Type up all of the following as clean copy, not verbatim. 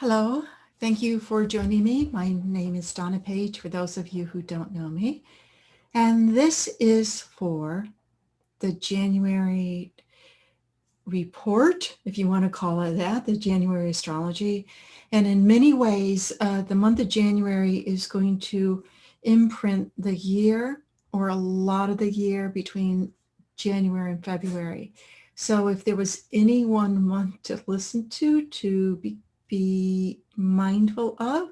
Hello, thank you for joining me. My name is Donna Page, for those of you who don't know me. And this is for the January report, if you want to call it that, the January astrology. And in many ways, the month of January is going to imprint the year or a lot of the year between January and February. So if there was any one month to listen to be mindful of,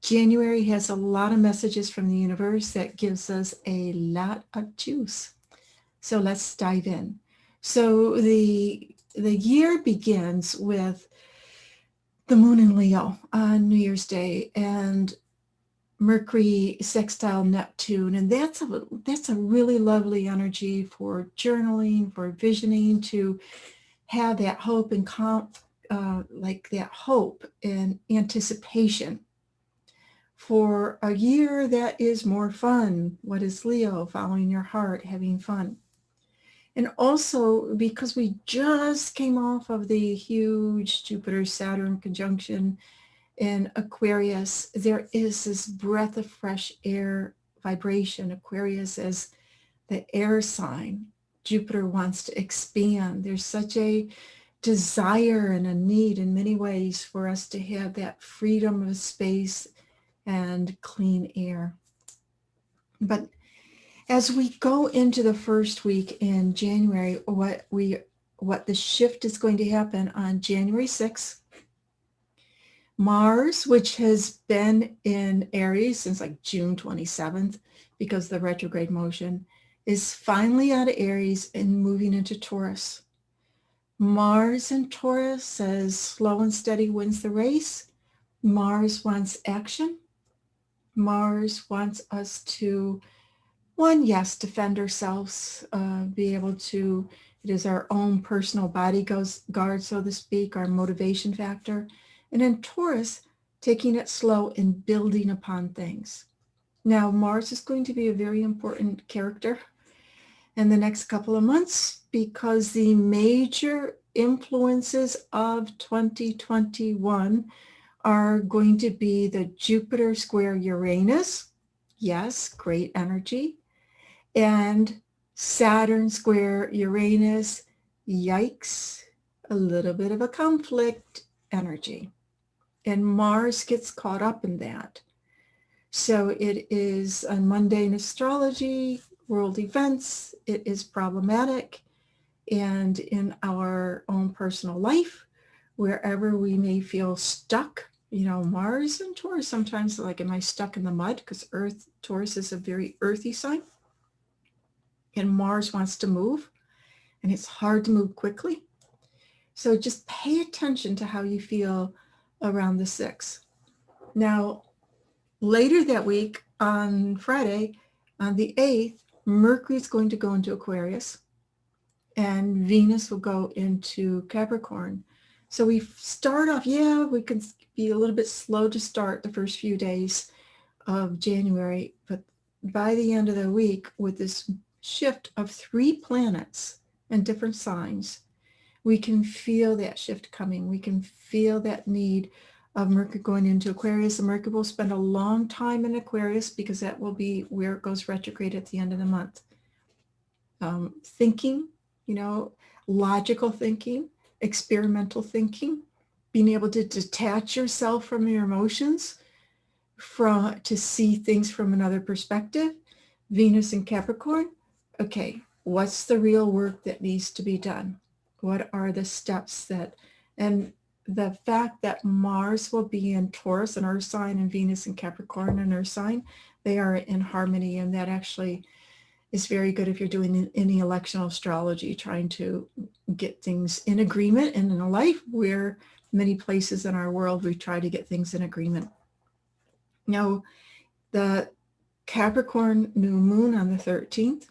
January has a lot of messages from the universe that gives us a lot of juice. So let's dive in. So the year begins with the moon in Leo on New Year's Day and Mercury sextile Neptune, and that's a really lovely energy for journaling, for visioning, to have that hope and like that hope and anticipation for a year that is more fun. What is Leo? Following your heart, having fun. And also because we just came off of the huge Jupiter-Saturn conjunction in Aquarius, there is this breath of fresh air vibration. Aquarius as the air sign. Jupiter wants to expand. There's such a desire and a need in many ways for us to have that freedom of space and clean air. But as we go into the first week in January, what the shift is going to happen on January 6th, Mars, which has been in Aries since like June 27th, because the retrograde motion, is finally out of Aries and moving into Taurus. Mars in Taurus says slow and steady wins the race. Mars wants action. Mars wants us to, yes, defend ourselves, be able to, it is our own personal bodyguard, so to speak, our motivation factor. And in Taurus, taking it slow and building upon things. Now, Mars is going to be a very important character in the next couple of months because the major influences of 2021 are going to be the Jupiter square Uranus. Yes, great energy. And Saturn square Uranus. Yikes, a little bit of a conflict energy. And Mars gets caught up in that. So it is on mundane astrology, world events, it is problematic. And in our own personal life, wherever we may feel stuck, Mars and Taurus, sometimes like, am I stuck in the mud? Because Taurus is a very earthy sign. And Mars wants to move, and it's hard to move quickly. So just pay attention to how you feel around the 6th. Now, later that week, on Friday, on the 8th, Mercury is going to go into Aquarius, and Venus will go into Capricorn. So we start off, we can be a little bit slow to start the first few days of January, but by the end of the week, with this shift of 3 planets and different signs, we can feel that shift coming. We can feel that need of Mercury going into Aquarius. And Mercury will spend a long time in Aquarius because that will be where it goes retrograde at the end of the month. Thinking, logical thinking, experimental thinking, being able to detach yourself from your emotions, to see things from another perspective. Venus in Capricorn. Okay, what's the real work that needs to be done? What are the steps and the fact that Mars will be in Taurus, an earth sign, and Venus in Capricorn, an earth sign, they are in harmony, and that actually is very good if you're doing any electional astrology, trying to get things in agreement. And in a life where many places in our world, we try to get things in agreement. Now, the Capricorn new moon on the 13th,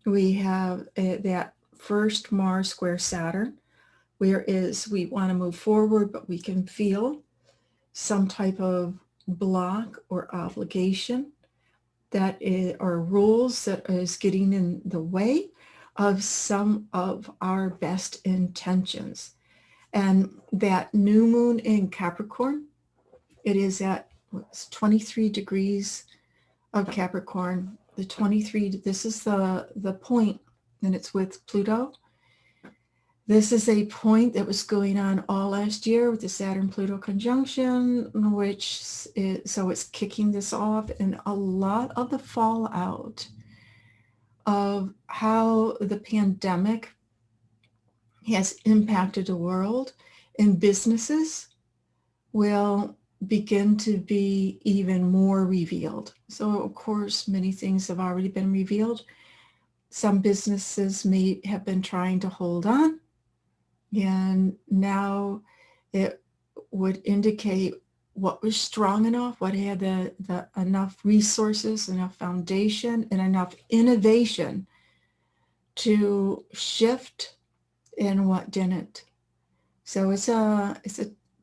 we have that first Mars square Saturn, whereas we want to move forward, but we can feel some type of block or obligation or rules that is getting in the way of some of our best intentions. And that new moon in Capricorn, it is at 23 degrees of Capricorn. The 23, this is the point, and it's with Pluto. This is a point that was going on all last year with the Saturn-Pluto conjunction, so it's kicking this off, and a lot of the fallout of how the pandemic has impacted the world and businesses will begin to be even more revealed. So of course, many things have already been revealed. Some businesses may have been trying to hold on, and now it would indicate what was strong enough, what had the enough resources, enough foundation, and enough innovation to shift, and what didn't. So it's a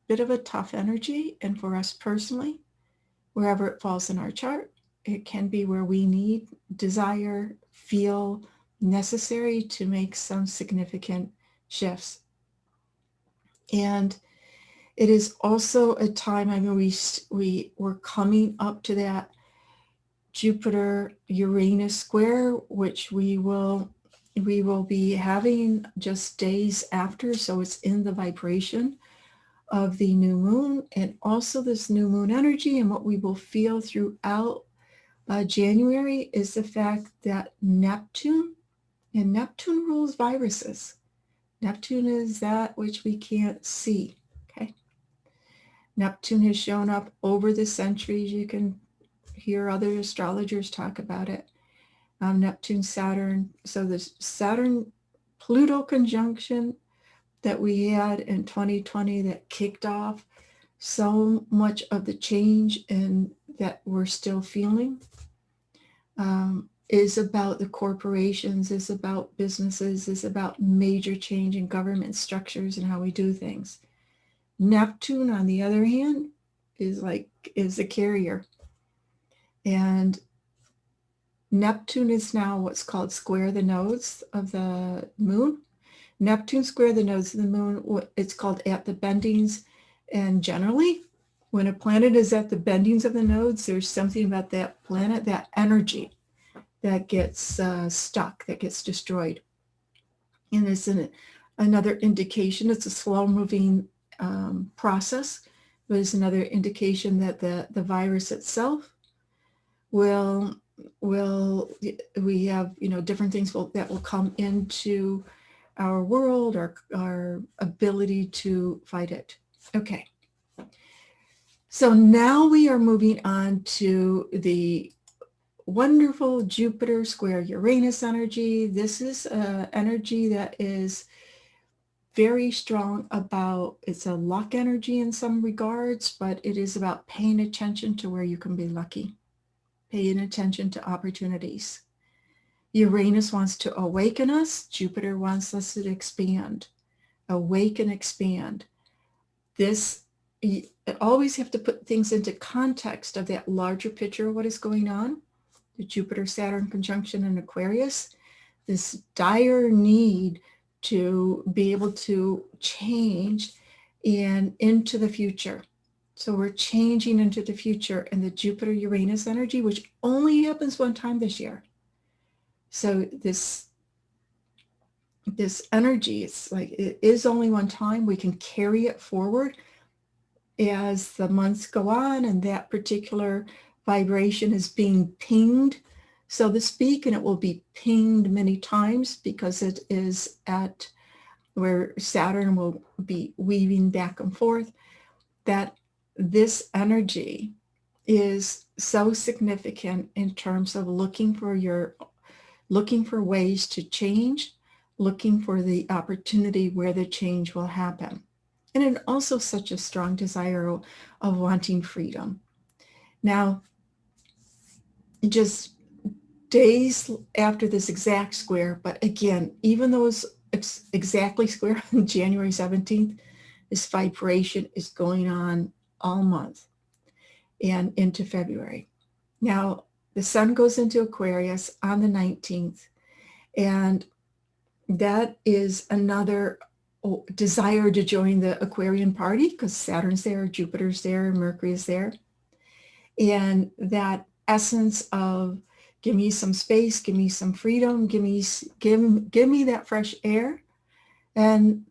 bit of a tough energy, and for us personally, wherever it falls in our chart, it can be where we need, desire, feel necessary to make some significant shifts. And it is also a time, I mean, we're coming up to that Jupiter-Uranus square, which we will be having just days after. So it's in the vibration of the new moon, and also this new moon energy. And what we will feel throughout January is the fact that Neptune rules viruses. Neptune is that which we can't see. Okay. Neptune has shown up over the centuries. You can hear other astrologers talk about it. Neptune, Saturn. So this Saturn-Pluto conjunction that we had in 2020 that kicked off so much of the change and that we're still feeling is about the corporations, is about businesses, is about major change in government structures and how we do things. Neptune, on the other hand, is the carrier. And Neptune is now what's called square the nodes of the moon. Neptune square the nodes of the moon, it's called at the bendings. And generally, when a planet is at the bendings of the nodes, there's something about that planet, that energy, that gets stuck, that gets destroyed. And it's another indication. It's a slow-moving process, but it's another indication that the virus itself we have different things that will come into our world, our ability to fight it. Okay. So now we are moving on to the wonderful Jupiter square Uranus energy. This is energy that is very strong it's a luck energy in some regards, but it is about paying attention to where you can be lucky, paying attention to opportunities. Uranus wants to awaken us. Jupiter wants us to expand, awaken, expand. You always have to put things into context of that larger picture of what is going on. The Jupiter-Saturn conjunction in Aquarius, this dire need to be able to change and into the future. So we're changing into the future, and the Jupiter-Uranus energy, which only happens one time this year. So this energy, it is only one time. We can carry it forward as the months go on, and that particular vibration is being pinged, so to speak, and it will be pinged many times because it is at where Saturn will be weaving back and forth, that this energy is so significant in terms of looking for ways to change, looking for the opportunity where the change will happen. And it also such a strong desire of wanting freedom. Now, just days after this exact square, but again, even though it's exactly square on January 17th, this vibration is going on all month and into February. Now, the sun goes into Aquarius on the 19th, and that is another desire to join the Aquarian party because Saturn's there, Jupiter's there, Mercury is there. And that essence of give me some space, give me some freedom, give me that fresh air. And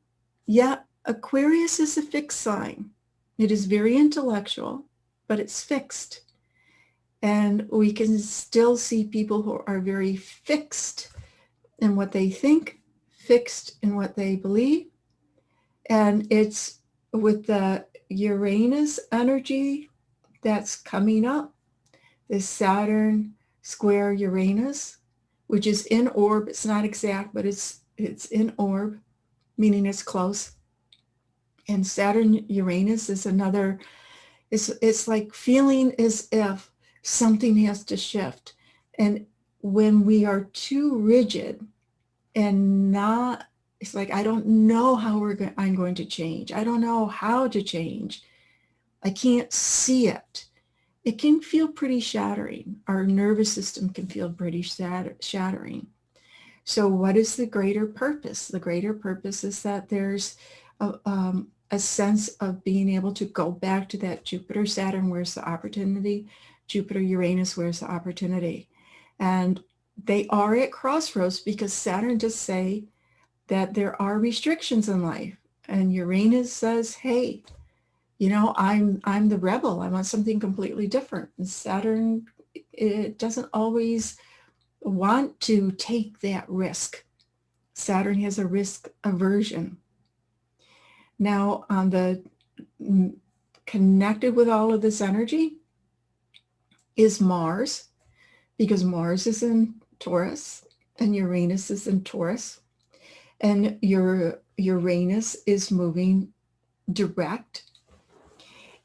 yeah, Aquarius is a fixed sign. It is very intellectual, but it's fixed. And we can still see people who are very fixed in what they think, fixed in what they believe. And it's with the Uranus energy that's coming up, this Saturn square Uranus, which is in orb. It's not exact, but it's in orb, meaning it's close. And Saturn Uranus is another, it's like feeling as if something has to shift. And when we are too rigid and not, it's like, I don't know how I'm going to change. I don't know how to change. I can't see it. It can feel pretty shattering. Our nervous system can feel pretty shattering. So what is the greater purpose? The greater purpose is that there's a sense of being able to go back to that Jupiter, Saturn, where's the opportunity? Jupiter, Uranus, where's the opportunity? And they are at crossroads because Saturn does say that there are restrictions in life. And Uranus says, hey, you know, I'm the rebel. I want something completely different. And Saturn, it doesn't always want to take that risk. Saturn has a risk aversion. Now, on the connected with all of this energy is Mars, because Mars is in Taurus and Uranus is in Taurus, and your Uranus is moving direct.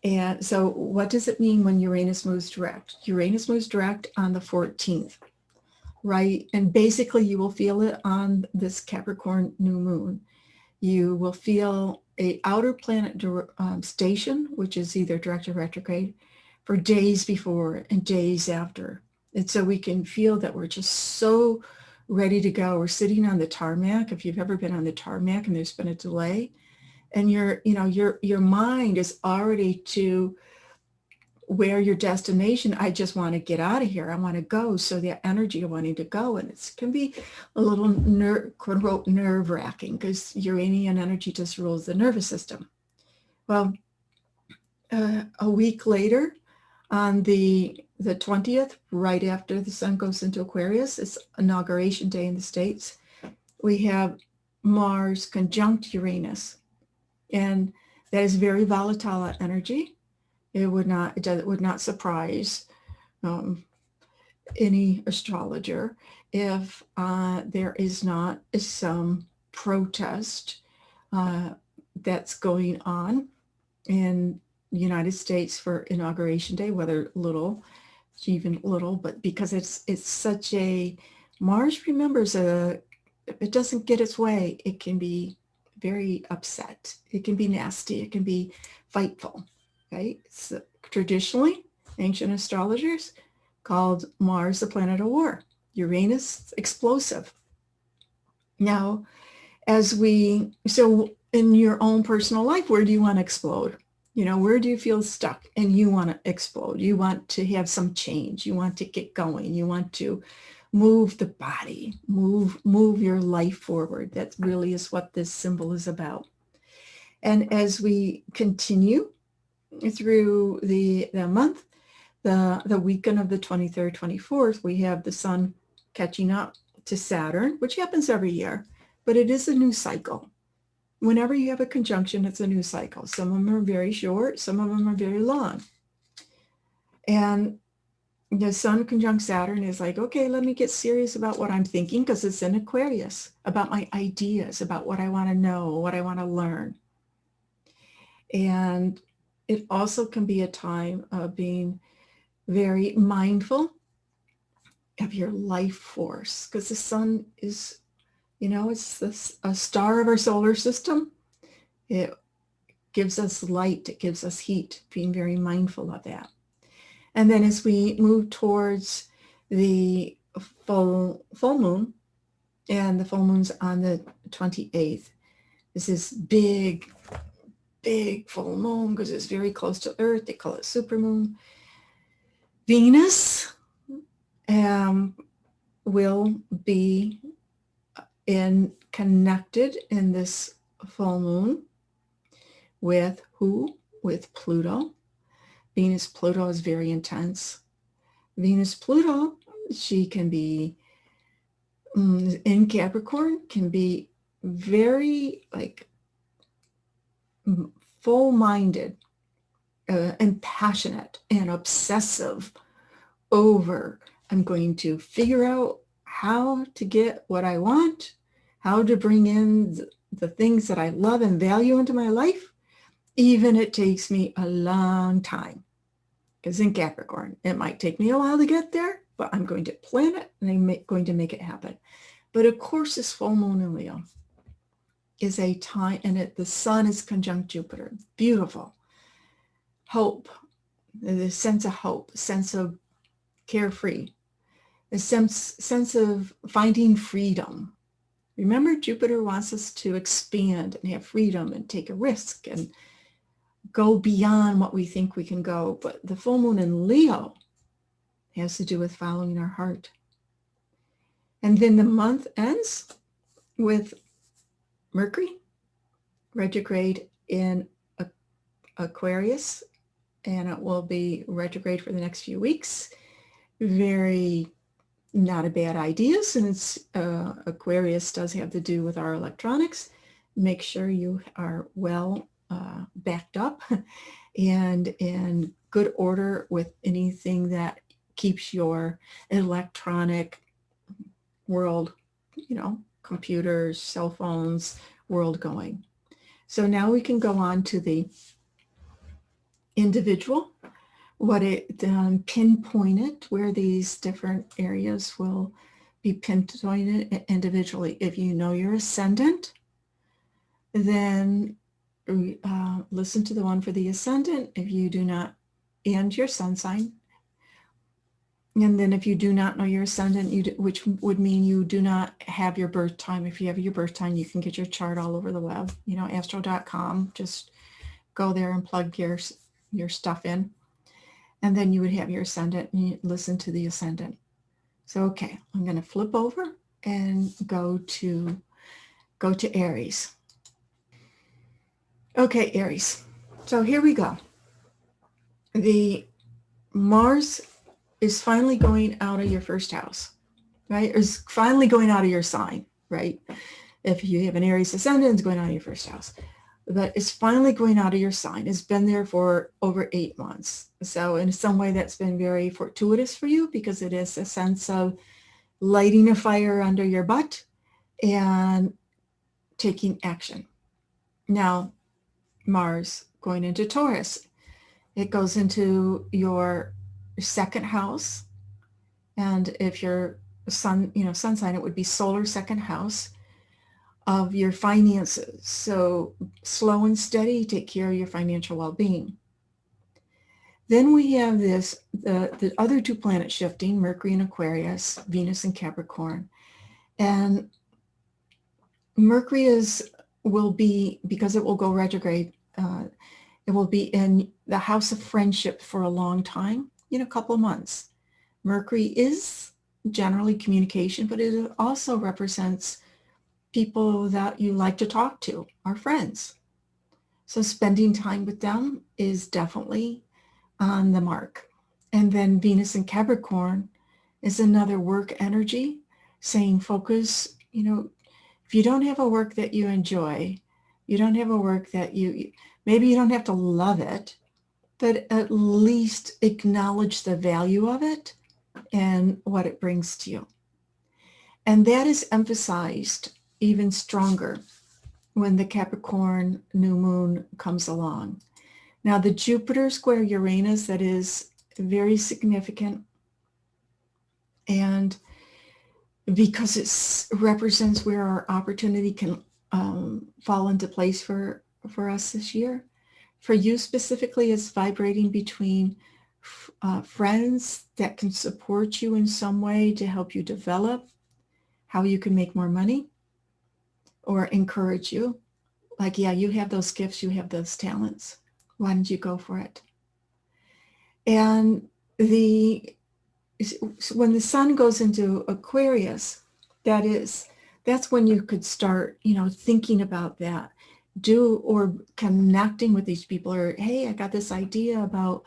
And so what does it mean when Uranus moves direct? Uranus moves direct on the 14th, right? And basically you will feel it on this Capricorn new moon. You will feel a outer planet station, which is either direct or retrograde, for days before and days after. And so we can feel that we're just so ready to go. We're sitting on the tarmac. If you've ever been on the tarmac and there's been a delay, and your mind is already to where your destination, I just want to get out of here. I want to go. So that energy of wanting to go, and it can be a little quote unquote nerve wracking because Uranian energy just rules the nervous system. Well, a week later, on the 20th, right after the sun goes into Aquarius, it's inauguration day in the States. We have Mars conjunct Uranus, and that is very volatile energy. It would not surprise any astrologer if there is not some protest that's going on in the United States for Inauguration Day, whether little, even little, but because it's such a, Mars remembers if it doesn't get its way, it can be very upset. It can be nasty. It can be fightful. Okay, so traditionally, ancient astrologers called Mars the planet of war, Uranus explosive. Now, so in your own personal life, where do you want to explode? You know, where do you feel stuck and you want to explode? You want to have some change. You want to get going. You want to move the body, move your life forward. That really is what this symbol is about. And as we continue through the month, the weekend of the 23rd, 24th, we have the sun catching up to Saturn, which happens every year, but it is a new cycle. Whenever you have a conjunction, it's a new cycle. Some of them are very short, some of them are very long. And the sun conjunct Saturn is like, okay, let me get serious about what I'm thinking because it's in Aquarius, about my ideas, about what I want to know, what I want to learn. And it also can be a time of being very mindful of your life force because the sun is, you know, it's a star of our solar system. It gives us light. It gives us heat, being very mindful of that. And then as we move towards the full moon, and the full moon's on the 28th, It's this big, big full moon because it's very close to Earth. They call it supermoon. Venus will be connected in this full moon with who? With Pluto. Venus-Pluto is very intense. Venus-Pluto, she can be in Capricorn, can be very like full-minded and passionate and obsessive over, I'm going to figure out how to get what I want, how to bring in the things that I love and value into my life, even it takes me a long time. Because in Capricorn, it might take me a while to get there, but I'm going to plan it and I'm going to make it happen. But of course, this full moon in Leo is a time, and the sun is conjunct Jupiter. Beautiful. Hope, the sense of hope, sense of carefree, a sense of finding freedom. Remember, Jupiter wants us to expand and have freedom and take a risk and go beyond what we think we can go. But the full moon in Leo has to do with following our heart. And then the month ends with Mercury retrograde in Aquarius, and it will be retrograde for the next few weeks. Very not a bad idea, since Aquarius does have to do with our electronics. Make sure you are well backed up and in good order with anything that keeps your electronic world, computers, cell phones, world going. So now we can go on to the individual, what it pinpointed, where these different areas will be pinpointed individually. If you know your ascendant, then listen to the one for the ascendant. If you do not, and your sun sign. And then if you do not know your ascendant, which would mean you do not have your birth time. If you have your birth time, you can get your chart all over the web, astro.com. Just go there and plug your stuff in. And then you would have your ascendant and you listen to the ascendant. So, okay, I'm going to flip over and go to Aries. Okay, Aries. So here we go. The Mars is finally going out of your first house, right? Is finally going out of your sign, right? If you have an Aries ascendant, it's going out of your first house. But it's finally going out of your sign. It's been there for over 8 months. So in some way that's been very fortuitous for you, because it is a sense of lighting a fire under your butt and taking action. Now, Mars going into Taurus. It goes into your second house. And if your sun sign, it would be solar second house of your finances. So slow and steady, take care of your financial well-being. Then we have the other two planets shifting, Mercury in Aquarius, Venus in Capricorn. And Mercury will be, because it will go retrograde, it will be in the house of friendship for a long time, a couple of months. Mercury is generally communication, but it also represents people that you like to talk to, our friends. So spending time with them is definitely on the mark. And then Venus in Capricorn is another work energy, saying focus, if you don't have a work that you enjoy, you don't have a work that maybe you don't have to love it, but at least acknowledge the value of it and what it brings to you. And that is emphasized even stronger when the Capricorn new moon comes along. Now, the Jupiter square Uranus, that is very significant. And because it represents where our opportunity can fall into place for us this year. For you specifically, it's vibrating between friends that can support you in some way to help you develop how you can make more money, or encourage you, like, yeah, you have those gifts, you have those talents. Why don't you go for it? And when the sun goes into Aquarius, that's when you could start, thinking about that, or connecting with these people, or, hey, I got this idea about,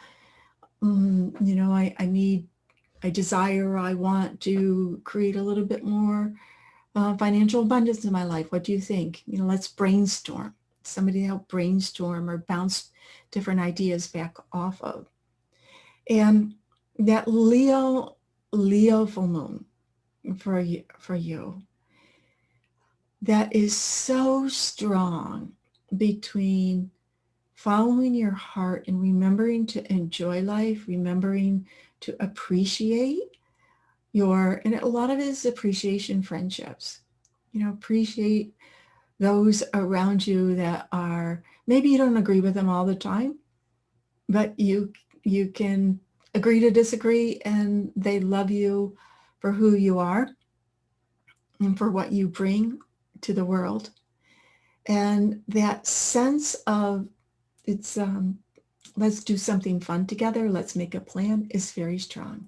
I desire, or I want to create a little bit more financial abundance in my life. What do you think? Let's brainstorm. Somebody to help brainstorm or bounce different ideas back off of. And that Leo full moon for you, that is so strong between following your heart and remembering to enjoy life, remembering to appreciate and a lot of it is appreciation friendships. Appreciate those around you that are, maybe you don't agree with them all the time, but you can agree to disagree, and they love you for who you are and for what you bring to the world. And that sense of let's do something fun together, let's make a plan, is very strong.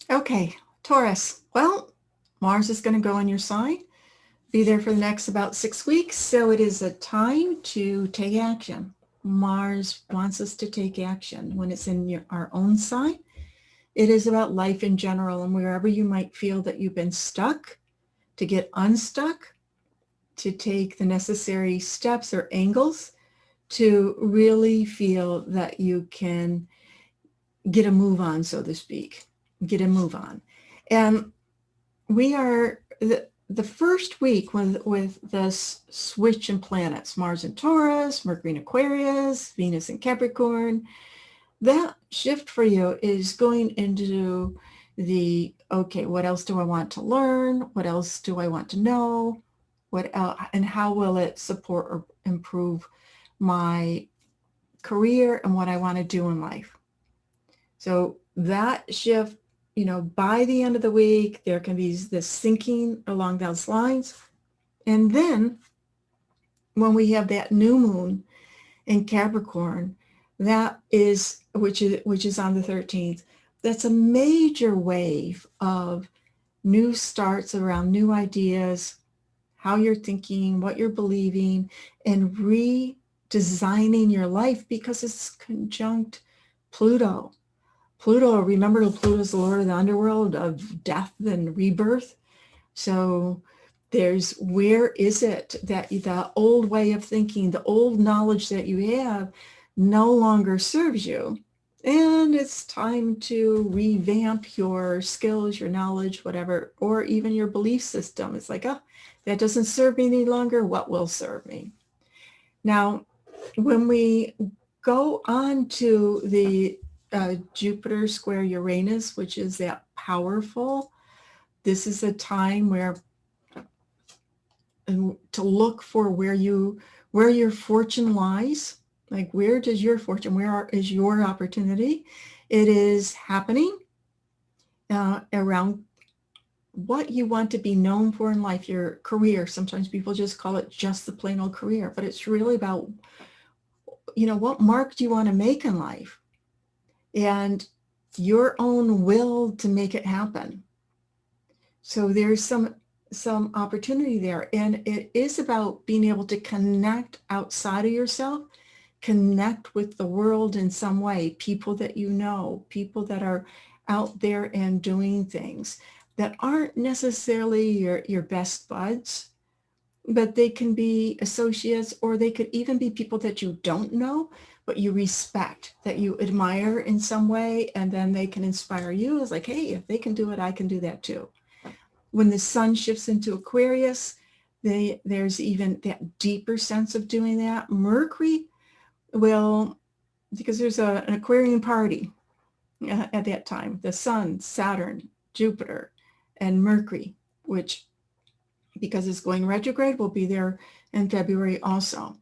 Okay, Taurus. Well, Mars is going to go in your sign, be there for the next about 6 weeks. So it is a time to take action. Mars wants us to take action when it's in our own sign. It is about life in general, and wherever you might feel that you've been stuck, to get unstuck, to take the necessary steps or angles to really feel that you can get a move on, so to speak, get a move on. And we are the first week with this switch in planets, Mars in Taurus, Mercury in Aquarius, Venus in Capricorn. That shift for you is going into okay, what else do I want to learn? What else do I want to know? What else, and how will it support or improve my career and what I want to do in life? So that shift, by the end of the week, there can be this thinking along those lines. And then when we have that new moon in Capricorn, which is on the 13th, that's a major wave of new starts around new ideas, how you're thinking, what you're believing, and redesigning your life, because it's conjunct Pluto. Remember, Pluto's the lord of the underworld, of death and rebirth. So where is it that the old way of thinking, the old knowledge that you have no longer serves you? And it's time to revamp your skills, your knowledge, whatever, or even your belief system. It's like, that doesn't serve me any longer. What will serve me? Now, when we go on to the Jupiter square Uranus, which is that powerful, this is a time where to look for where your fortune lies. Like, where does your fortune, is your opportunity? It is happening around what you want to be known for in life, your career. Sometimes people just call it just the plain old career, but it's really about, what mark do you want to make in life? And your own will to make it happen. So there's some opportunity there. And it is about being able to connect outside of yourself, connect with the world in some way, people that you know, people that are out there and doing things that aren't necessarily your best buds, but they can be associates, or they could even be people that you don't know, but you respect, that you admire in some way, and then they can inspire you. It's like, hey, if they can do it, I can do that too. When the sun shifts into Aquarius, there's even that deeper sense of doing that. Mercury will, because there's an Aquarian party at that time, the sun, Saturn, Jupiter, and Mercury, which, because it's going retrograde, will be there in February also.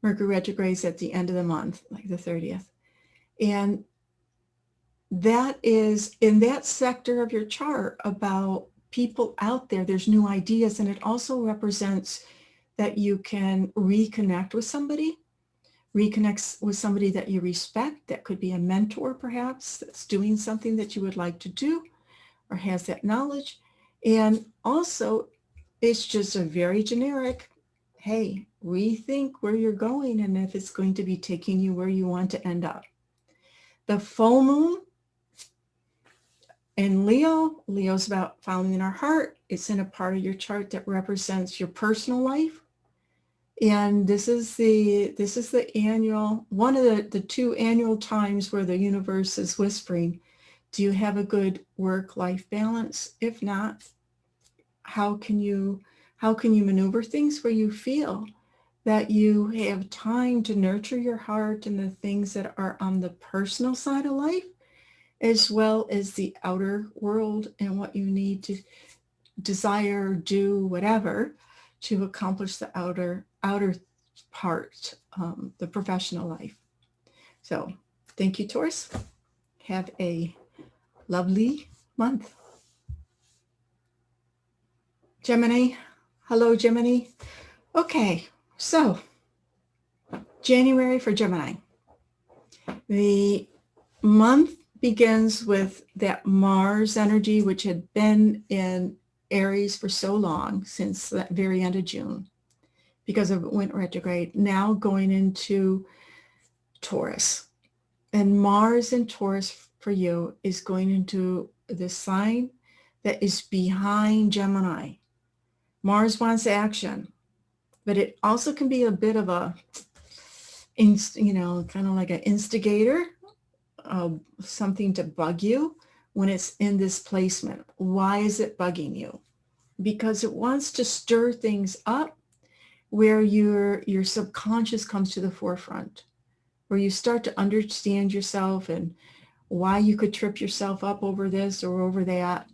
Mercury retrogrades at the end of the month, like the 30th. And that is in that sector of your chart about people out there. There's new ideas, and it also represents that you can reconnect with somebody that you respect. That could be a mentor, perhaps, that's doing something that you would like to do or has that knowledge. And also, it's just a very generic, hey, rethink where you're going and if it's going to be taking you where you want to end up. The full moon in Leo's about following our heart. It's in a part of your chart that represents your personal life. And this is the annual, one of the two annual times where the universe is whispering, do you have a good work-life balance? If not, how can you maneuver things where you feel that you have time to nurture your heart and the things that are on the personal side of life, as well as the outer world and what you need to desire, do, whatever, to accomplish the outer part, the professional life. So thank you, Taurus. Have a lovely month. Gemini. Hello, Gemini. Okay, so January for Gemini. The month begins with that Mars energy, which had been in Aries for so long, since the very end of June, because of went retrograde, now going into Taurus. And Mars in Taurus for you is going into the sign that is behind Gemini. Mars wants action, but it also can be a bit of a, kind of like an instigator, something to bug you when it's in this placement. Why is it bugging you? Because it wants to stir things up where your subconscious comes to the forefront, where you start to understand yourself and why you could trip yourself up over this or over that.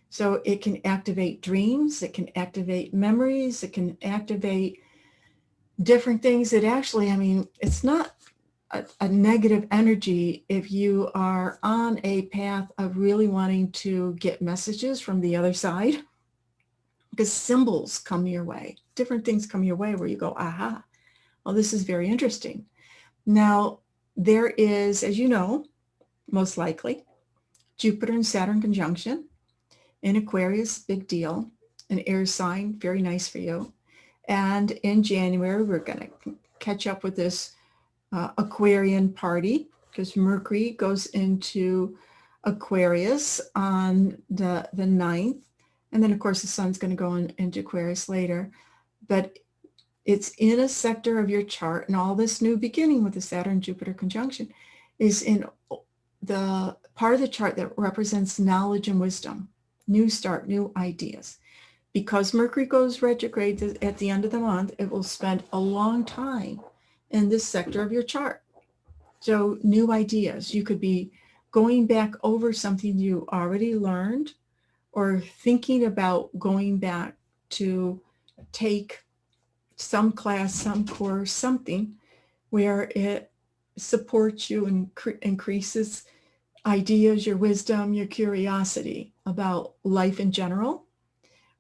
So it can activate dreams, it can activate memories, it can activate different things that actually, it's not a negative energy if you are on a path of really wanting to get messages from the other side, because symbols come your way, different things come your way where you go, aha, well, this is very interesting. Now, there is, as you know, most likely, Jupiter and Saturn conjunction in Aquarius, big deal. An air sign, very nice for you. And in January, we're going to catch up with this Aquarian party, because Mercury goes into Aquarius on the 9th. And then, of course, the sun's going to go into Aquarius later. But it's in a sector of your chart, and all this new beginning with the Saturn-Jupiter conjunction is in the part of the chart that represents knowledge and wisdom, new start, new ideas. Because Mercury goes retrograde at the end of the month, it will spend a long time in this sector of your chart. So new ideas. You could be going back over something you already learned, or thinking about going back to take some class, some course, something where it supports you and increases ideas, your wisdom, your curiosity about life in general.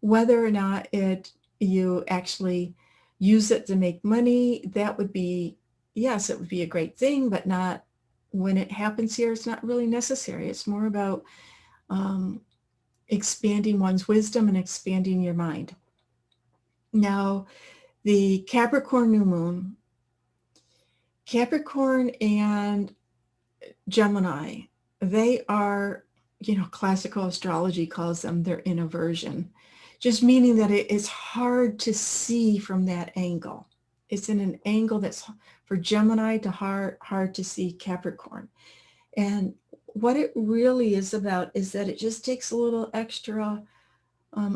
Whether or not you actually use it to make money, that would be, yes, it would be a great thing, but not when it happens here. It's not really necessary. It's more about expanding one's wisdom and expanding your mind. Now, the Capricorn new moon, Capricorn and Gemini, they are, classical astrology calls them their inversion, just meaning that it is hard to see from that angle. It's in an angle that's for Gemini to hard to see Capricorn. And what it really is about is that it just takes a little extra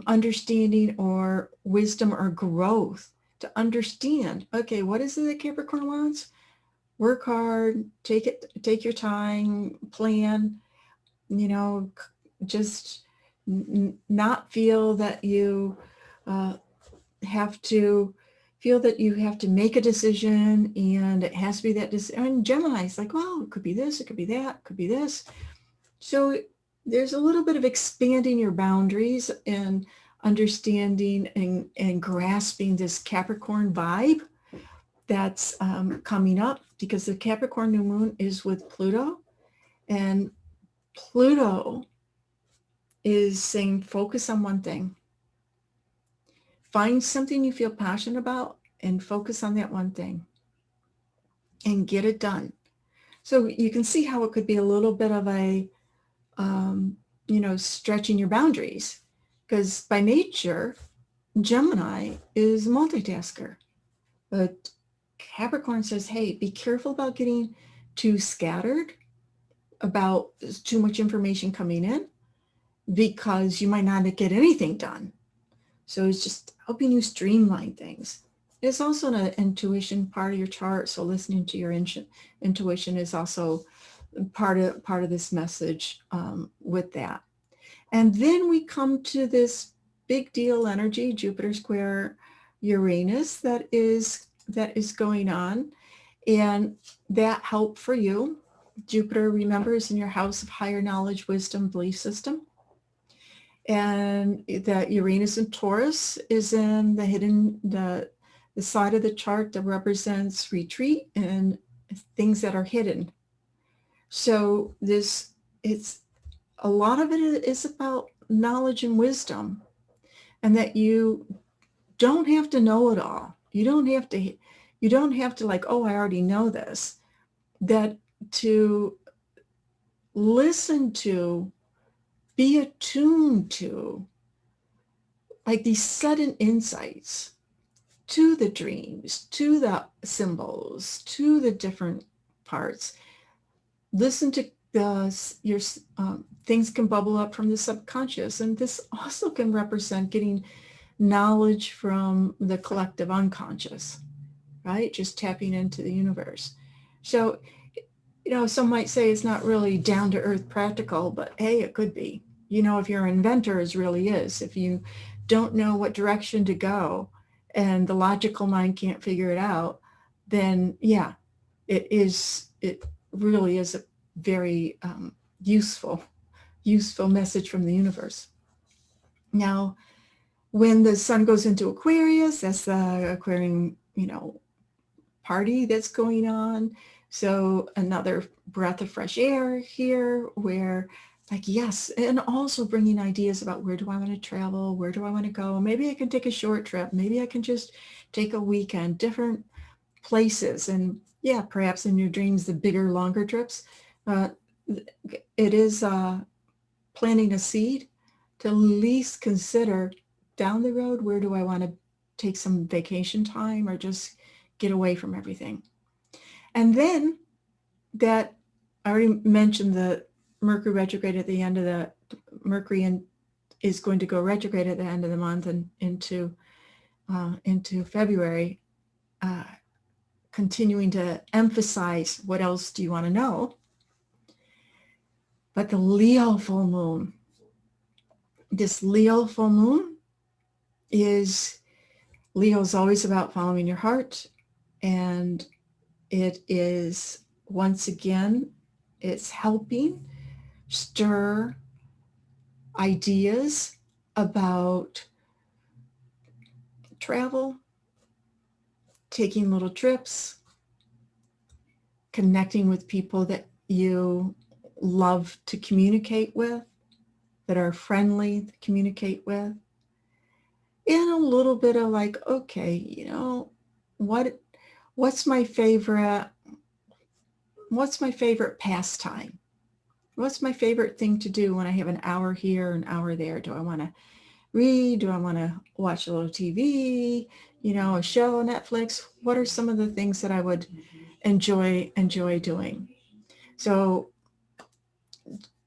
understanding or wisdom or growth to understand, okay, what is it that Capricorn wants? Work hard, take your time, plan, just not feel that you have to make a decision and it has to be that decision. And Gemini's like, well, it could be this, it could be that, it could be this. So there's a little bit of expanding your boundaries and understanding and grasping this Capricorn vibe that's coming up, because the Capricorn new moon is with Pluto, and Pluto is saying focus on one thing. Find something you feel passionate about and focus on that one thing and get it done. So you can see how it could be a little bit of a, stretching your boundaries, because by nature, Gemini is a multitasker. But Capricorn says, hey, be careful about getting too scattered, about too much information coming in, because you might not get anything done. So it's just helping you streamline things. It's also an intuition part of your chart. So listening to your intuition is also part of this message with that. And then we come to this big deal energy, Jupiter square Uranus, that is going on, and that help for you. Jupiter, remember, is in your house of higher knowledge, wisdom, belief system. And that Uranus and Taurus is in the side of the chart that represents retreat and things that are hidden. So it's a lot of it is about knowledge and wisdom, and that you don't have to know it all. You don't have to like, oh, I already know this. That to listen to, be attuned to, like these sudden insights to the dreams, to the symbols, to the different parts. Listen to your things can bubble up from the subconscious, and this also can represent getting knowledge from the collective unconscious, right? Just tapping into the universe. So, some might say it's not really down to earth practical, but hey, it could be. If you're an inventor, it really is. If you don't know what direction to go and the logical mind can't figure it out, then yeah, it really is a very useful message from the universe. Now, when the sun goes into Aquarius, that's the Aquarian, party that's going on. So another breath of fresh air here, where like, yes, and also bringing ideas about where do I want to travel? Where do I want to go? Maybe I can take a short trip. Maybe I can just take a weekend, different places. And yeah, perhaps in your dreams, the bigger, longer trips. It is planting a seed to at least consider down the road, where do I want to take some vacation time or just get away from everything? And then that, I already mentioned the Mercury retrograde at the end of the, Mercury is going to go retrograde at the end of the month and into February, continuing to emphasize what else do you want to know. But the Leo full moon, this Leo full moon Leo's always about following your heart. And it is, once again, it's helping stir ideas about travel, taking little trips, connecting with people that you love to communicate with, that are friendly to communicate with, and a little bit of like, okay, what's my favorite pastime? What's my favorite thing to do when I have an hour here, an hour there? Do I want to read? Do I want to watch a little TV? A show, Netflix? What are some of the things that I would enjoy doing? So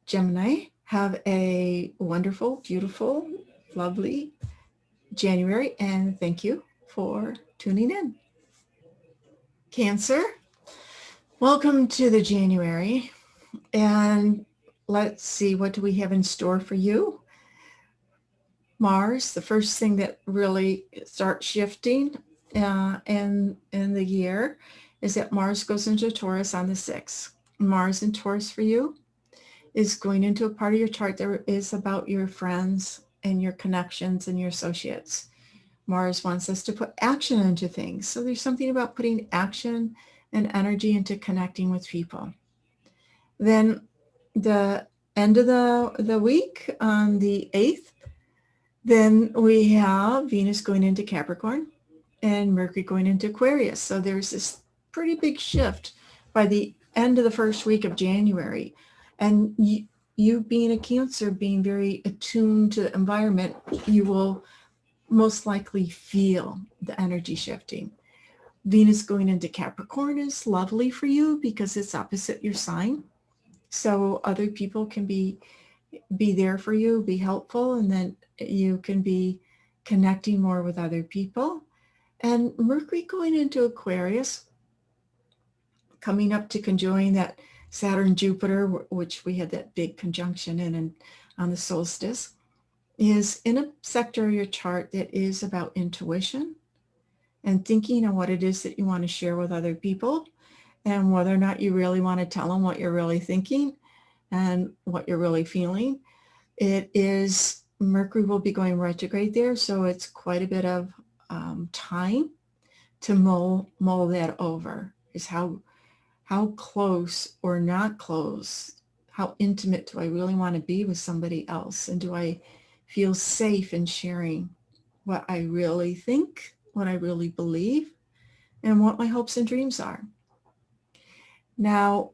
Gemini, have a wonderful, beautiful, lovely January, and thank you for tuning in. Cancer, welcome to the January, and let's see, what do we have in store for you? Mars, the first thing that really starts shifting in the year is that Mars goes into Taurus on the 6th. Mars in Taurus for you is going into a part of your chart that is about your friends and your connections and your associates. Mars wants us to put action into things. So there's something about putting action and energy into connecting with people. Then the end of the week on the 8th, then we have Venus going into Capricorn and Mercury going into Aquarius. So there's this pretty big shift by the end of the first week of January. And you being a Cancer, being very attuned to the environment, you will most likely feel the energy shifting. Venus going into Capricorn is lovely for you because it's opposite your sign. So other people can be there for you, be helpful, and then you can be connecting more with other people. And Mercury going into Aquarius, coming up to conjoin that Saturn Jupiter, which we had that big conjunction in on the solstice, is in a sector of your chart that is about intuition and thinking on what it is that you want to share with other people, and whether or not you really want to tell them what you're really thinking and what you're really feeling. It is, Mercury will be going retrograde there, so it's quite a bit of time to mull that over, is how close or not close, how intimate do I really want to be with somebody else, and do I feel safe in sharing what I really think, what I really believe, and what my hopes and dreams are. Now,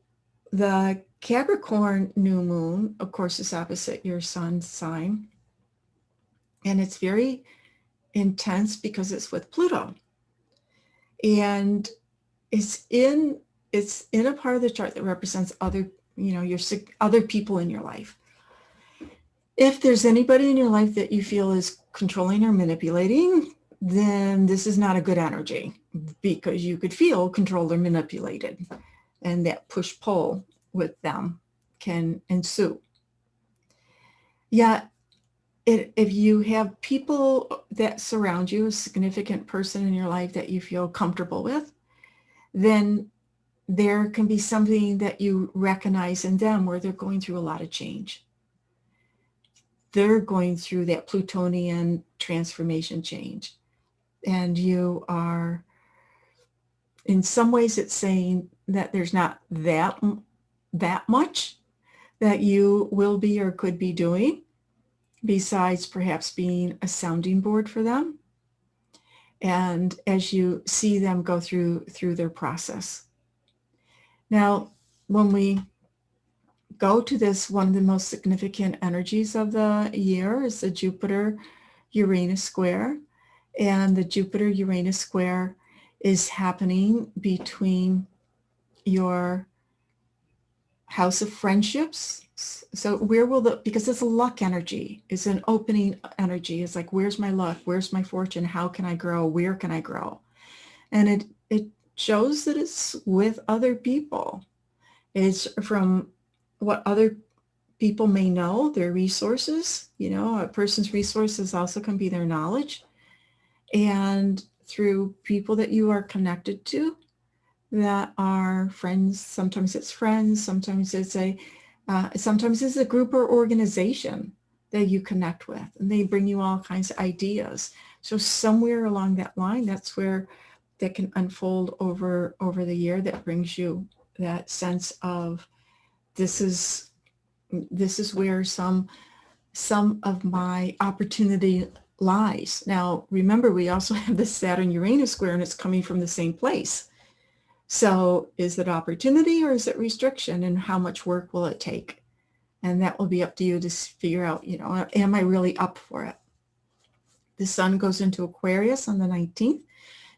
the Capricorn new moon, of course, is opposite your sun's sign. And it's very intense because it's with Pluto. And it's in a part of the chart that represents other, your other people in your life. If there's anybody in your life that you feel is controlling or manipulating, then this is not a good energy, because you could feel controlled or manipulated, and that push-pull with them can ensue. Yeah, if you have people that surround you, a significant person in your life that you feel comfortable with, then there can be something that you recognize in them where they're going through a lot of change. They're going through that Plutonian transformation change. And you are, in some ways, it's saying that there's not that much that you will be or could be doing, besides perhaps being a sounding board for them. And as you see them go through their process. Now, when we go to this, one of the most significant energies of the year is the Jupiter-Uranus square. And the Jupiter-Uranus square is happening between your house of friendships. So where will because it's a luck energy, it's an opening energy. It's like, where's my luck? Where's my fortune? How can I grow? Where can I grow? And it shows that it's with other people. It's from what other people may know, their resources. A person's resources also can be their knowledge. And through people that you are connected to that are friends. Sometimes it's friends, sometimes it's a group or organization that you connect with, and they bring you all kinds of ideas. So somewhere along that line, that's where that can unfold over the year, that brings you that sense of this is where some of my opportunity lies. Now, remember, we also have the Saturn-Uranus square, and it's coming from the same place. So is it opportunity or is it restriction, and how much work will it take? And that will be up to you to figure out, am I really up for it? The sun goes into Aquarius on the 19th,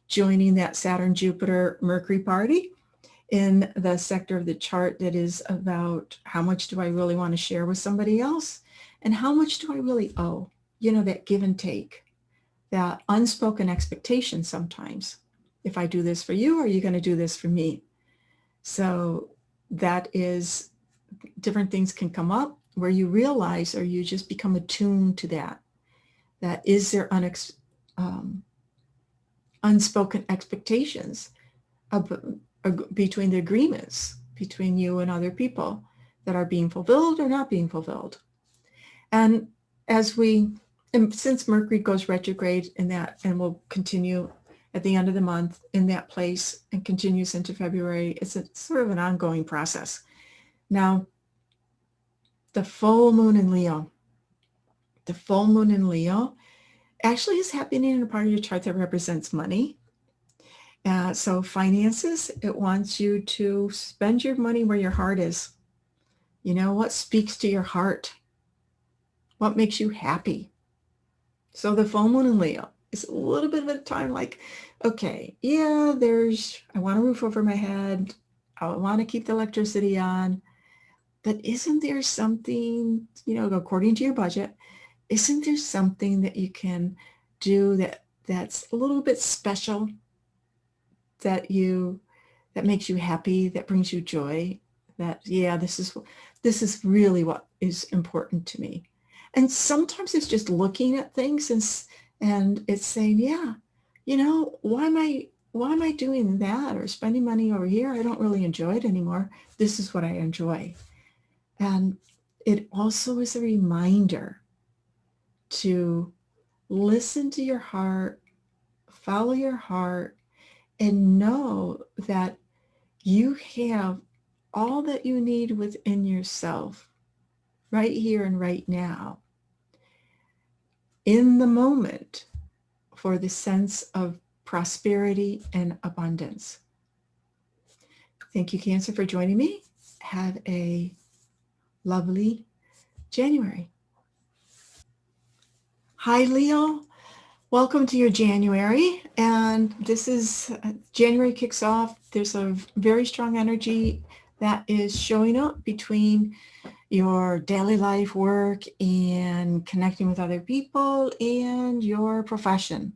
joining that Saturn-Jupiter-Mercury party in the sector of the chart that is about how much do I really want to share with somebody else, and how much do I really owe? That give and take, that unspoken expectation sometimes. If I do this for you, are you going to do this for me? So that is, different things can come up where you realize, or you just become attuned to that is there unspoken expectations between the agreements between you and other people that are being fulfilled or not being fulfilled. And since Mercury goes retrograde in that and will continue at the end of the month in that place and continues into February, it's a sort of an ongoing process. Now, the full moon in Leo. The full moon in Leo actually is happening in a part of your chart that represents money. So finances, it wants you to spend your money where your heart is. You know, what speaks to your heart? What makes you happy? So the full moon in Leo is a little bit of a time like, okay, yeah, I want a roof over my head. I want to keep the electricity on. But isn't there something, according to your budget, isn't there something that you can do that's a little bit special, that makes you happy, that brings you joy, that, yeah, this is really what is important to me. And sometimes it's just looking at things and it's saying, yeah, why am I doing that or spending money over here? I don't really enjoy it anymore. This is what I enjoy. And it also is a reminder to listen to your heart, follow your heart, and know that you have all that you need within yourself right here and right now in the moment for the sense of prosperity and abundance. Thank you, Cancer, for joining me. Have a lovely January. Hi, Leo. Welcome to your January. And this is January kicks off. There's a very strong energy that is showing up between your daily life work and connecting with other people and your profession.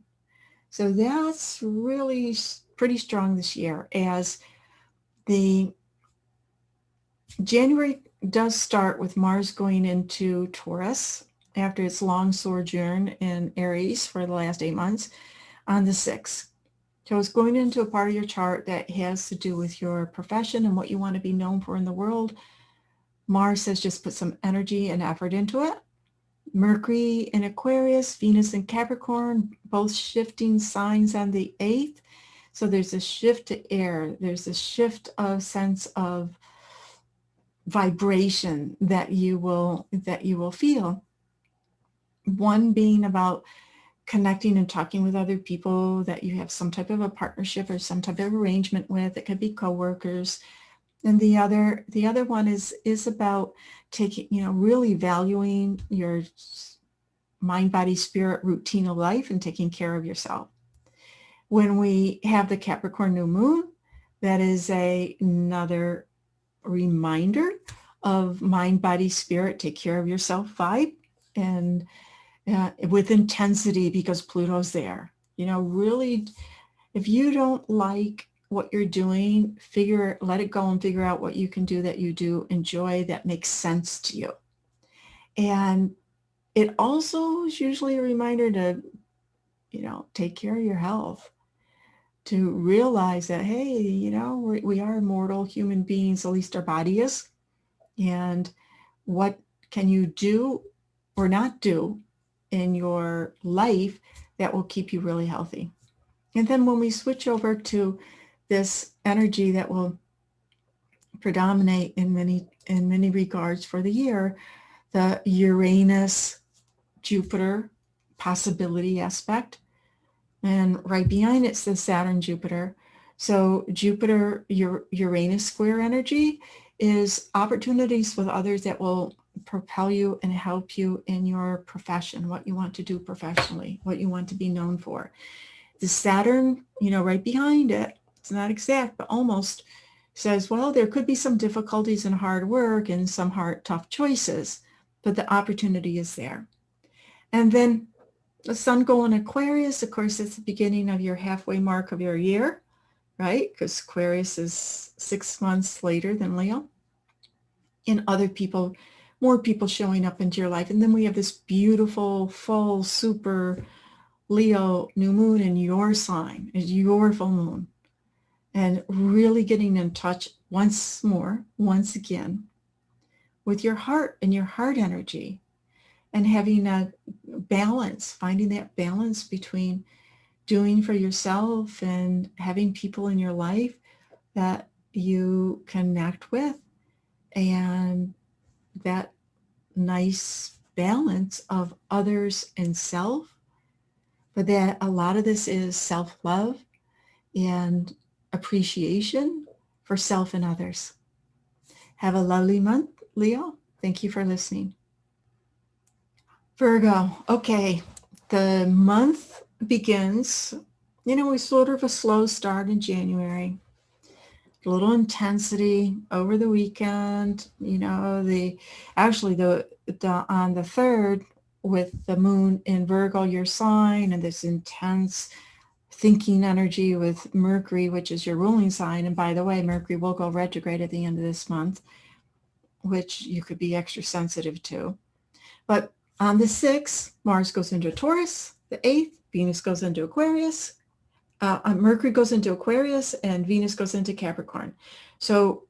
So that's really pretty strong this year, as the January does start with Mars going into Taurus after its long sojourn in Aries for the last 8 months on the 6th. So it's going into a part of your chart that has to do with your profession and what you want to be known for in the world. Mars says just put some energy and effort into it. Mercury in Aquarius, Venus in Capricorn, both shifting signs on the 8th. So there's a shift to air. There's a shift of sense of vibration that you will feel. One being about connecting and talking with other people that you have some type of a partnership or some type of arrangement with. It could be coworkers. And the other one is about taking, really valuing your mind, body, spirit routine of life and taking care of yourself. When we have the Capricorn new moon, that is another reminder of mind, body, spirit, take care of yourself vibe, and with intensity, because Pluto's there. Really, if you don't like what you're doing, let it go and figure out what you can do that you do enjoy, that makes sense to you. And it also is usually a reminder to, take care of your health, to realize that, hey, we are mortal human beings, at least our body is. And what can you do or not do in your life that will keep you really healthy? And then when we switch over to this energy that will predominate in many regards for the year, the Uranus Jupiter possibility aspect, and right behind it's the Saturn Jupiter. So Jupiter Uranus square energy is opportunities with others that will propel you and help you in your profession, what you want to do professionally, what you want to be known for. The Saturn, right behind it, it's not exact, but almost, says, well, there could be some difficulties and hard work and some tough choices, but the opportunity is there. And then the sun going Aquarius, of course, it's the beginning of your halfway mark of your year, right? Because Aquarius is 6 months later than Leo. And more people showing up into your life. And then we have this beautiful, full, super Leo new moon in your sign, is your full moon. And really getting in touch once again, with your heart and your heart energy, and having a balance, finding that balance between doing for yourself and having people in your life that you connect with, and that nice balance of others and self. But that a lot of this is self-love and appreciation for self and others. Have a lovely month, Leo. Thank you for listening. Virgo. Okay, the month begins, we sort of a slow start in January. A little intensity over the weekend, on the 3rd, with the moon in Virgo, your sign, and this intense thinking energy with Mercury, which is your ruling sign. And by the way, Mercury will go retrograde at the end of this month, which you could be extra sensitive to. But on the 6th, Mars goes into Taurus. The 8th, Venus goes into Aquarius. Mercury goes into Aquarius and Venus goes into Capricorn. So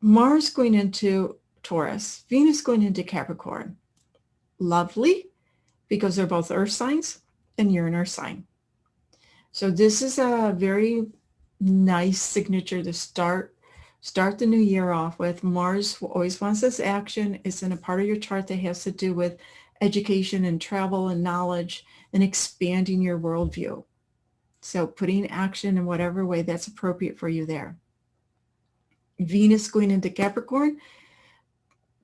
Mars going into Taurus, Venus going into Capricorn. Lovely, because they're both earth signs and you're an earth sign. So this is a very nice signature to start the new year off with. Mars always wants this action. It's in a part of your chart that has to do with education and travel and knowledge and expanding your worldview. So putting action in whatever way that's appropriate for you there. Venus going into Capricorn,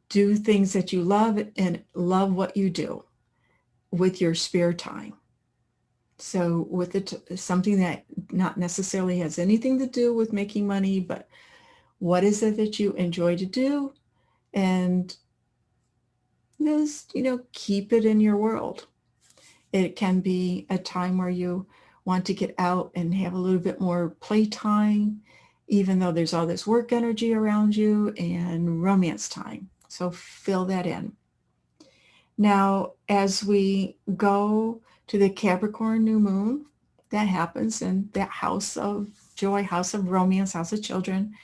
do things that you love and love what you do with your spare time. So with something that not necessarily has anything to do with making money, but what is it that you enjoy to do? And just, keep it in your world. It can be a time where you want to get out and have a little bit more playtime, even though there's all this work energy around you, and romance time. So fill that in. Now, as we go to the Capricorn new moon, that happens in that house of joy, house of romance, house of children.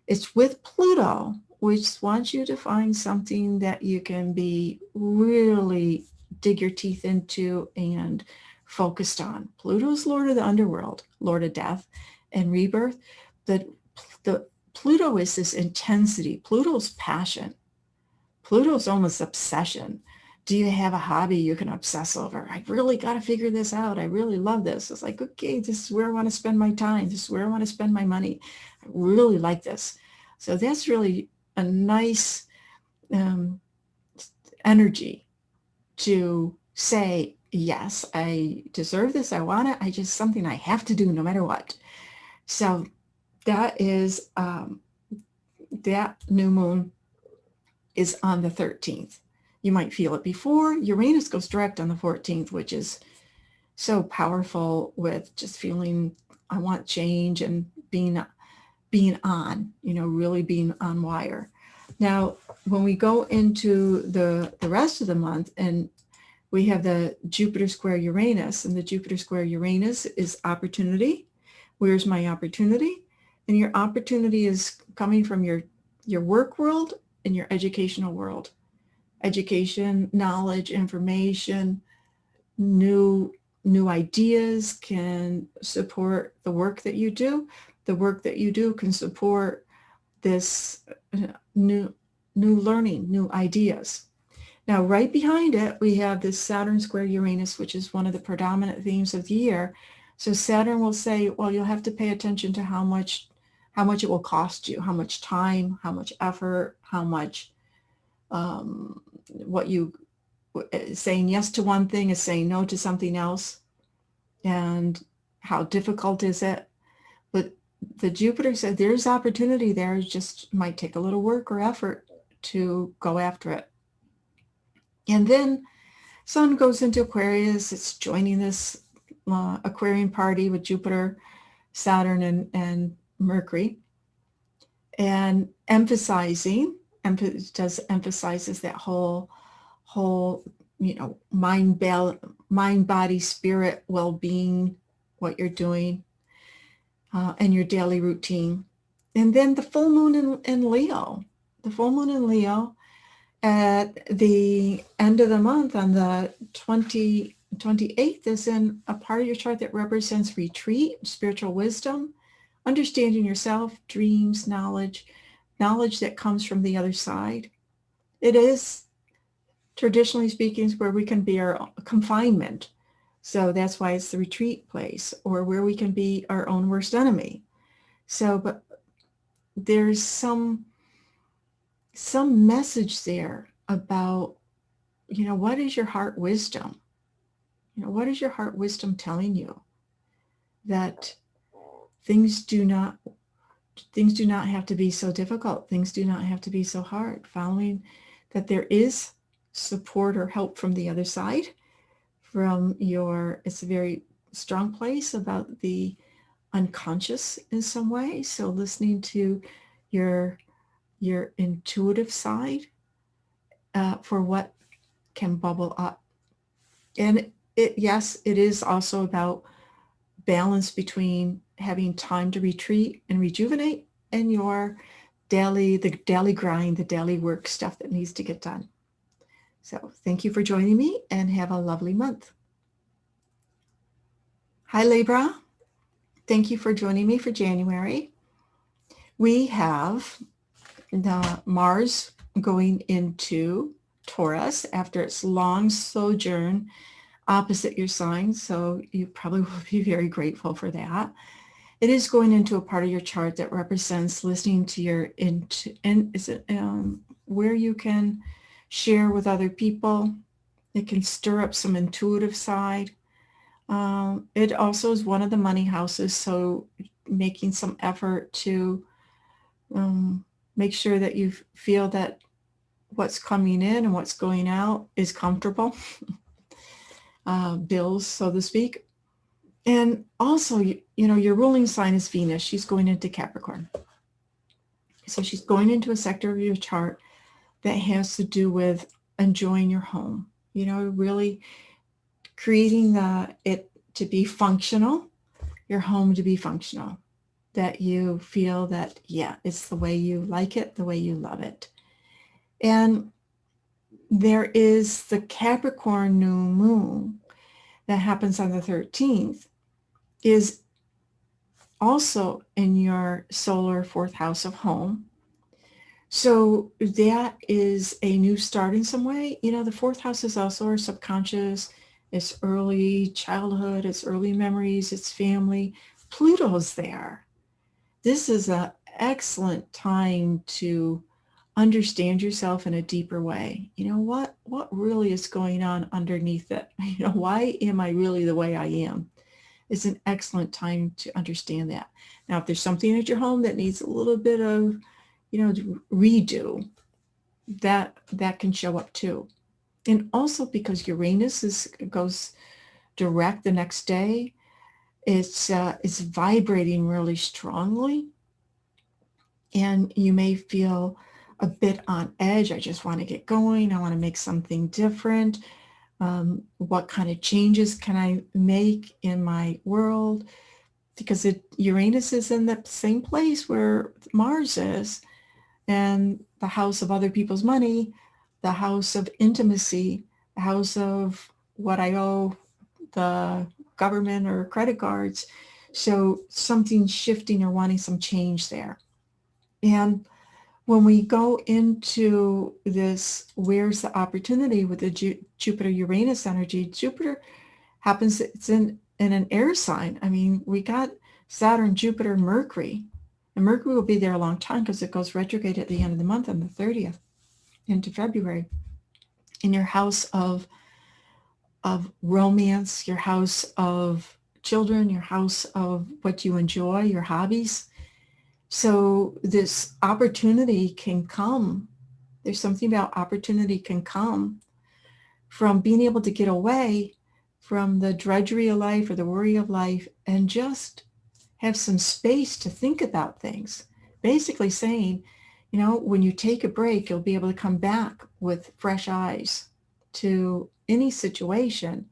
It's with Pluto, which wants you to find something that you can be really dig your teeth into and focused on. Pluto's Lord of the underworld, Lord of death and rebirth. The Pluto is this intensity. Pluto's passion. Pluto's almost obsession. Do you have a hobby you can obsess over? I really got to figure this out. I really love this. It's like, okay, this is where I want to spend my time. This is where I want to spend my money. I really like this. So that's really a nice energy to say, yes, I deserve this. I want it. I just something I have to do no matter what. So that is that new moon is on the 13th. You might feel it before. Uranus goes direct on the 14th, which is so powerful with just feeling I want change and being on, really being on wire. Now, when we go into the rest of the month, and we have the Jupiter square Uranus, and the Jupiter square Uranus is opportunity. Where's my opportunity? And your opportunity is coming from your work world and your educational world. Education, knowledge, information, new ideas can support the work that you do. The work that you do can support this new learning, new ideas. Now, right behind it, we have this Saturn square Uranus, which is one of the predominant themes of the year. So Saturn will say, well, you'll have to pay attention to how much it will cost you, how much time, how much effort, how much what you saying yes to one thing is saying no to something else, and how difficult is it. But the Jupiter said there's opportunity there. It just might take a little work or effort to go after it. And then Sun goes into Aquarius. It's joining this Aquarian party with Jupiter, Saturn, and Mercury, and emphasizes that whole mind, body, spirit, well-being, what you're doing, and your daily routine. And then the full moon in Leo. The full moon in Leo at the end of the month on the 28th is in a part of your chart that represents retreat, spiritual wisdom, understanding yourself, dreams, knowledge that comes from the other side. It is, traditionally speaking, where we can be our confinement. So that's why it's the retreat place, or where we can be our own worst enemy. So, but there's some message there about, what is your heart wisdom? What is your heart wisdom telling you? That things do not have to be so difficult. Things do not have to be so hard. Following that there is support or help from the other side, it's a very strong place about the unconscious in some way. So listening to your intuitive side for what can bubble up. And it is also about balance between having time to retreat and rejuvenate and the daily grind, the daily work stuff that needs to get done. So thank you for joining me and have a lovely month. Hi, Libra. Thank you for joining me for January. We have the Mars going into Taurus after its long sojourn opposite your sign. So you probably will be very grateful for that. It is going into a part of your chart that represents listening to your where you can share with other people. It can stir up some intuitive side. It also is one of the money houses, so making some effort to make sure that you feel that what's coming in and what's going out is comfortable. Bills, so to speak. And also, your ruling sign is Venus. She's going into Capricorn. So she's going into a sector of your chart that has to do with enjoying your home, really creating it to be functional, your home to be functional, that you feel that, it's the way you like it, the way you love it. And there is the Capricorn new moon that happens on the 13th is also in your solar fourth house of home. So that is a new start in some way. The fourth house is also our subconscious. It's early childhood, it's early memories, it's family. Pluto's there. This is an excellent time to understand yourself in a deeper way. What really is going on underneath it? Why am I really the way I am? It's an excellent time to understand that. Now, if there's something at your home that needs a little bit of, redo, that can show up too. And also because Uranus goes direct the next day, it's vibrating really strongly, and you may feel a bit on edge. I just want to get going. I want to make something different. What kind of changes can I make in my world? Because Uranus is in the same place where Mars is, and the house of other people's money, the house of intimacy, the house of what I owe the government or credit cards. So something shifting or wanting some change there. And when we go into this, where's the opportunity with the Jupiter-Uranus energy? Jupiter happens, it's in an air sign. I mean, we got Saturn, Jupiter, Mercury. And Mercury will be there a long time because it goes retrograde at the end of the month on the 30th into February. In your house of romance, your house of children, your house of what you enjoy, your hobbies. So this opportunity can come. There's something about opportunity can come from being able to get away from the drudgery of life or the worry of life and just have some space to think about things. Basically saying, when you take a break, you'll be able to come back with fresh eyes to any situation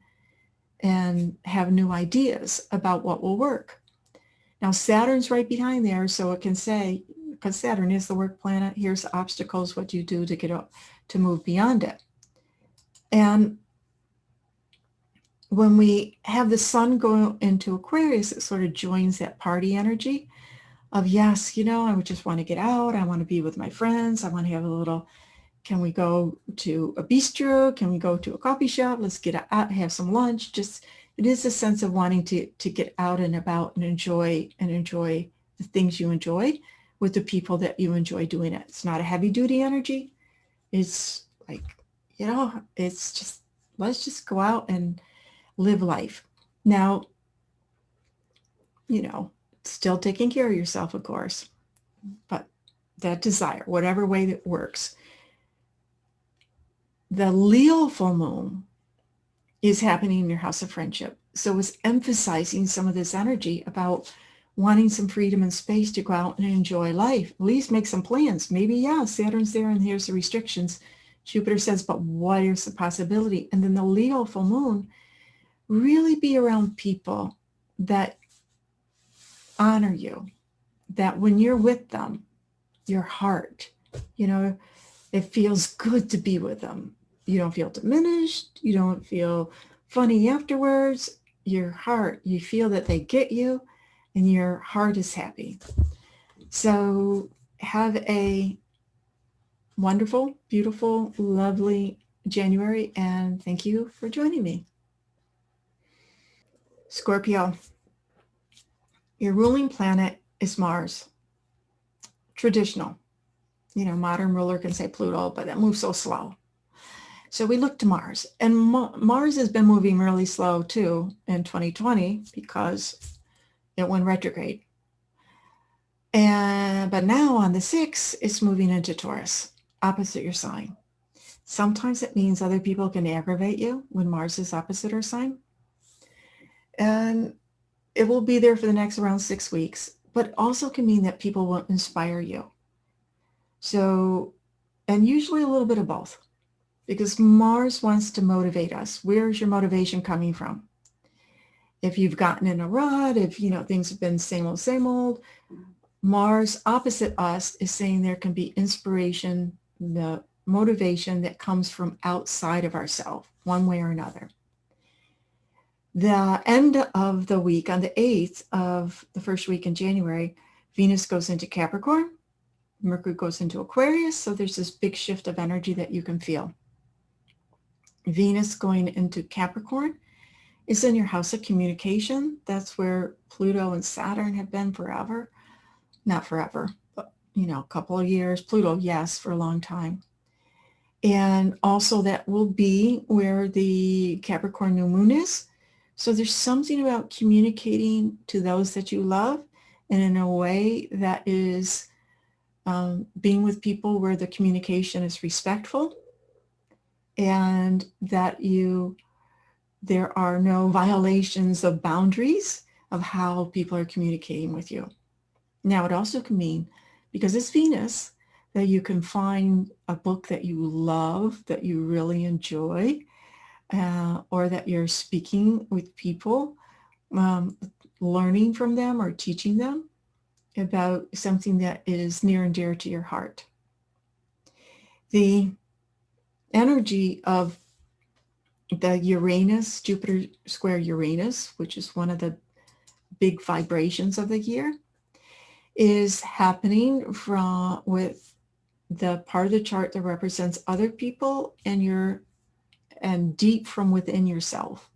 and have new ideas about what will work. Now, Saturn's right behind there, so it can say, because Saturn is the work planet. Here's the obstacles, what you do to get up, to move beyond it. And when we have the sun go into Aquarius, it sort of joins that party energy of, yes, I would just want to get out. I want to be with my friends. I want to have a little, can we go to a bistro? Can we go to a coffee shop? Let's get out, have some lunch. Just, it is a sense of wanting to get out and about and enjoy the things you enjoy with the people that you enjoy doing it. It's not a heavy duty energy. It's like, it's just, let's just go out and live life. Now, still taking care of yourself, of course, but that desire, whatever way that works. The Leo full moon is happening in your house of friendship. So it's emphasizing some of this energy about wanting some freedom and space to go out and enjoy life. At least make some plans. Maybe, Saturn's there and here's the restrictions. Jupiter says, but what is the possibility? And then the Leo full moon, really be around people that honor you, that when you're with them, your heart, it feels good to be with them. You don't feel diminished. You don't feel funny afterwards. Your heart, you feel that they get you and your heart is happy. So have a wonderful, beautiful, lovely January, and thank you for joining me. Scorpio, your ruling planet is Mars. Traditional. Modern ruler can say Pluto, but that moves so slow. So we look to Mars, and Mars has been moving really slow too in 2020 because it went retrograde. But now on the 6th, it's moving into Taurus, opposite your sign. Sometimes it means other people can aggravate you when Mars is opposite our sign. And it will be there for the next around 6 weeks, but also can mean that people will inspire you. So, and usually a little bit of both, because Mars wants to motivate us. Where's your motivation coming from? If you've gotten in a rut, if, things have been same old, Mars opposite us is saying there can be inspiration, the motivation that comes from outside of ourselves, one way or another. The end of the week, on the 8th of the first week in January, Venus goes into Capricorn, Mercury goes into Aquarius, so there's this big shift of energy that you can feel. Venus going into Capricorn is in your house of communication. That's where Pluto and Saturn have been forever. Not forever, but, a couple of years. Pluto, yes, for a long time. And also that will be where the Capricorn new moon is. So there's something about communicating to those that you love and in a way that is being with people where the communication is respectful and that there are no violations of boundaries of how people are communicating with you. Now, it also can mean, because it's Venus, that you can find a book that you love, that you really enjoy, or that you're speaking with people, learning from them or teaching them about something that is near and dear to your heart. The energy of the Uranus, Jupiter square Uranus, which is one of the big vibrations of the year, is happening with the part of the chart that represents other people and deep from within yourself,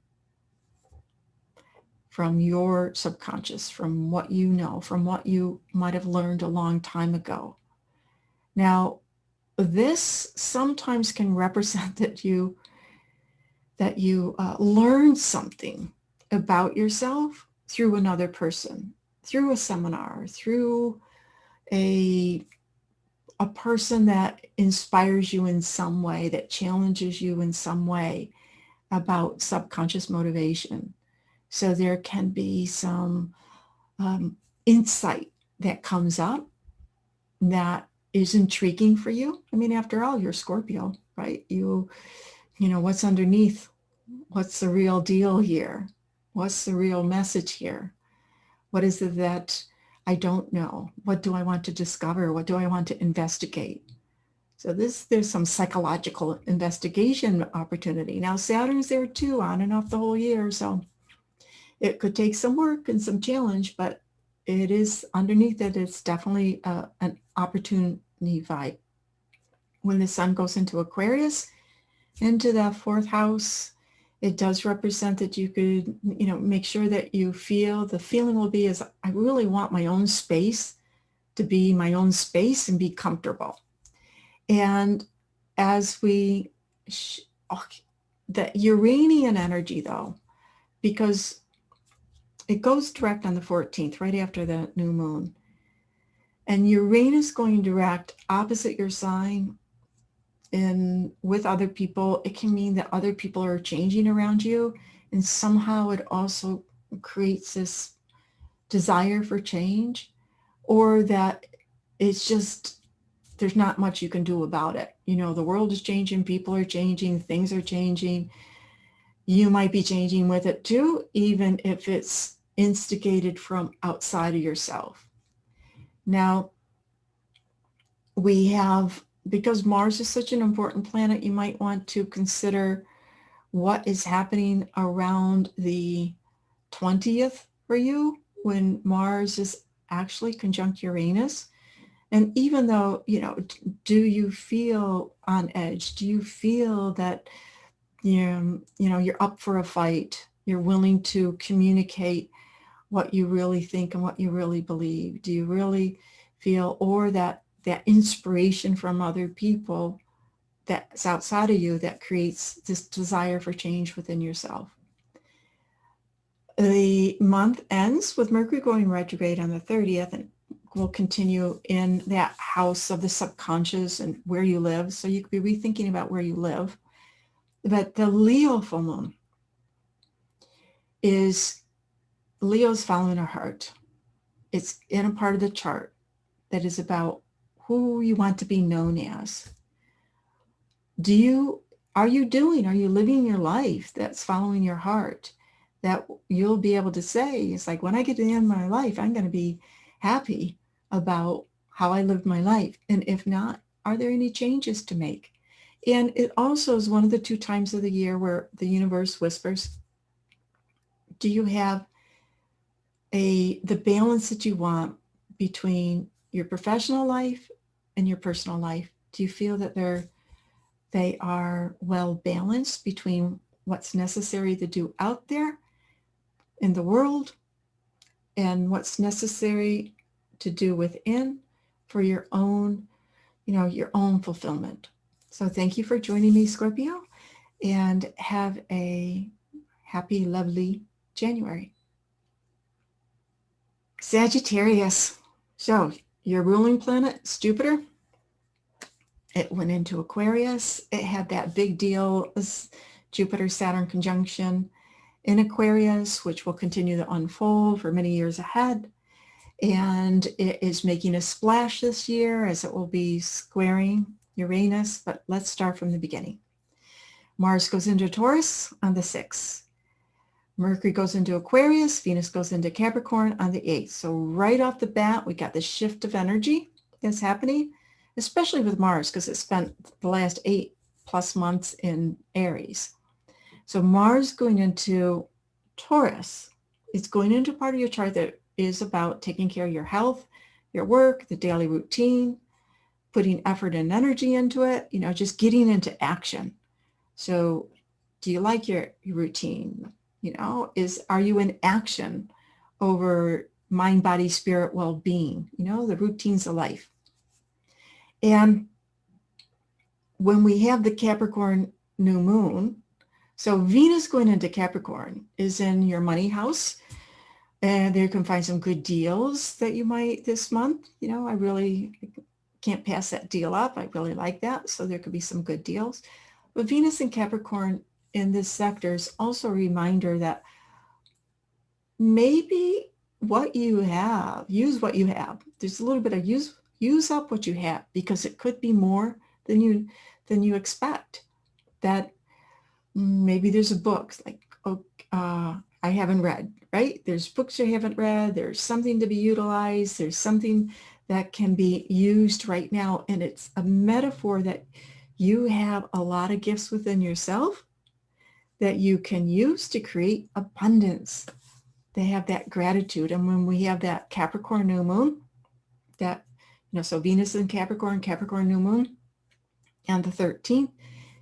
from your subconscious, from what you know, from what you might have learned a long time ago. Now, this sometimes can represent that you learned something about yourself through another person, through a seminar, through a person that inspires you in some way, that challenges you in some way about subconscious motivation. So there can be some insight that comes up that is intriguing for you. I mean, after all, you're Scorpio, right? You know, what's underneath? What's the real deal here? What's the real message here? What is it that I don't know. What do I want to discover? What do I want to investigate? So there's some psychological investigation opportunity. Now Saturn's there too, on and off the whole year. So it could take some work and some challenge, but it is underneath it. It's definitely an opportunity vibe. When the sun goes into Aquarius, into that fourth house, it does represent that you could, make sure that you feel, the feeling will be is, I really want my own space to be my own space and be comfortable. And as the Uranian energy though, because it goes direct on the 14th, right after the new moon. And Uranus going direct opposite your sign and with other people, it can mean that other people are changing around you. And somehow it also creates this desire for change, or that it's just, there's not much you can do about it. The world is changing, people are changing, things are changing. You might be changing with it too, even if it's instigated from outside of yourself. Now, we have, because Mars is such an important planet, you might want to consider what is happening around the 20th for you, when Mars is actually conjunct Uranus. And even though, do you feel on edge? Do you feel that, you're up for a fight? You're willing to communicate what you really think and what you really believe? Do you really feel, or that inspiration from other people that's outside of you that creates this desire for change within yourself? The month ends with Mercury going retrograde on the 30th, and will continue in that house of the subconscious and where you live. So you could be rethinking about where you live. But the Leo full moon is, Leo's following our heart. It's in a part of the chart that is about who you want to be known as. Are you living your life that's following your heart, that you'll be able to say, it's like, when I get to the end of my life, I'm going to be happy about how I lived my life. And if not, are there any changes to make? And it also is one of the 2 times of the year where the universe whispers, do you have the balance that you want between your professional life and your personal life? Do you feel that they are well balanced between what's necessary to do out there in the world and what's necessary to do within for your own, your own fulfillment? So thank you for joining me, Scorpio, and have a happy, lovely January. Sagittarius. So your ruling planet is Jupiter. It went into Aquarius. It had that big deal, Jupiter-Saturn conjunction in Aquarius, which will continue to unfold for many years ahead. And it is making a splash this year, as it will be squaring Uranus. But let's start from the beginning. Mars goes into Taurus on the 6th. Mercury goes into Aquarius. Venus goes into Capricorn on the 8th. So right off the bat, we got this shift of energy that's happening, especially with Mars, because it spent the last 8+ months in Aries. So Mars going into Taurus, it's going into part of your chart that is about taking care of your health, your work, the daily routine, putting effort and energy into it, just getting into action. So do you like your routine? Are you in action over mind, body, spirit, well-being, the routines of life? And when we have the Capricorn new moon, so Venus going into Capricorn is in your money house, and there you can find some good deals that you might this month. I really can't pass that deal up. I really like that. So there could be some good deals. But Venus and Capricorn in this sector is also a reminder that maybe what you have, use what you have. There's a little bit of use up what you have, because it could be more than you expect. That maybe there's a book like I haven't read, right? There's books I haven't read. There's something to be utilized. There's something that can be used right now. And it's a metaphor that you have a lot of gifts within yourself that you can use to create abundance. They have that gratitude. And when we have that Capricorn new moon, that, so Venus in Capricorn, Capricorn new moon, and the 13th,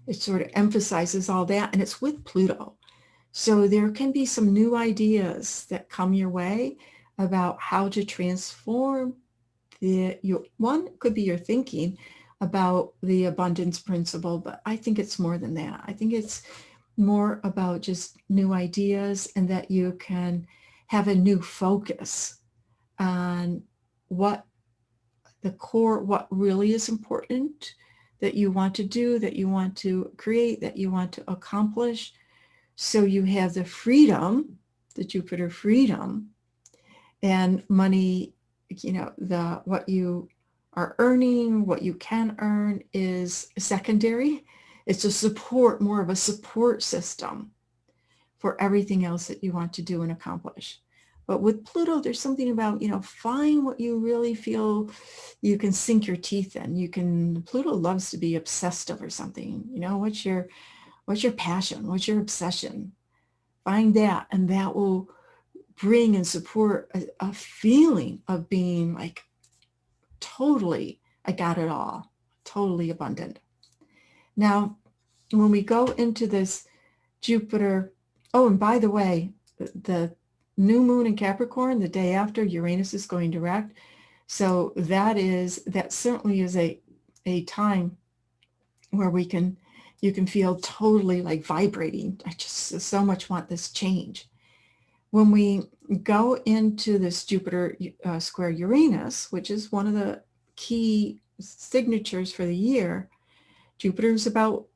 it sort of emphasizes all that. And it's with Pluto. So there can be some new ideas that come your way about how to transform one could be your thinking about the abundance principle, but I think it's more than that. I think it's more about just new ideas, and that you can have a new focus on what the core, what really is important that you want to do, that you want to create, that you want to accomplish. So you have the freedom, the Jupiter freedom, and money, what you are earning, what you can earn is secondary. It's a support, more of a support system for everything else that you want to do and accomplish. But with Pluto, there's something about, find what you really feel you can sink your teeth in. Pluto loves to be obsessed over something. What's your passion? What's your obsession? Find that, and that will bring and support a feeling of being like totally, I got it all, totally abundant. Now, when we go into this Jupiter, oh, and by the way, the new moon in Capricorn, the day after, Uranus is going direct. So that certainly is a time where you can feel totally like vibrating. I just so much want this change. When we go into this Jupiter square Uranus, which is one of the key signatures for the year, Jupiter's about,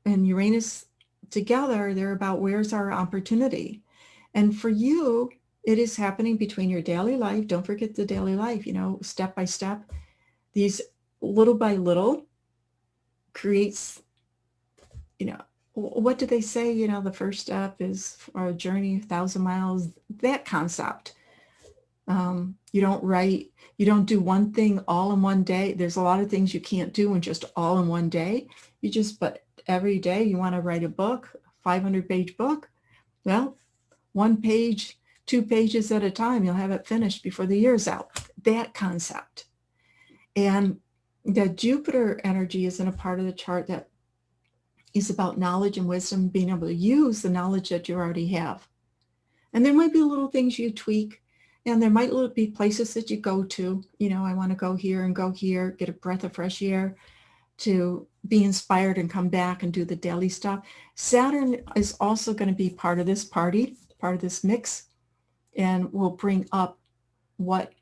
and Uranus together, they're about where's our opportunity. And for you, it is happening between your daily life. Don't forget the daily life, step by step. These little by little creates, what do they say? The first step is our journey 1,000 miles, that concept. You don't do one thing all in one day. There's a lot of things you can't do in just all in one day. But every day you want to write a book, 500-page book. Well, 1 page, 2 pages at a time, you'll have it finished before the year's out. That concept. And the Jupiter energy is in a part of the chart that is about knowledge and wisdom, being able to use the knowledge that you already have. And there might be little things you tweak, and there might be places that you go to. I want to go here and go here, get a breath of fresh air to be inspired and come back and do the daily stuff. Saturn is also going to be part of this party, part of this mix, and will bring up what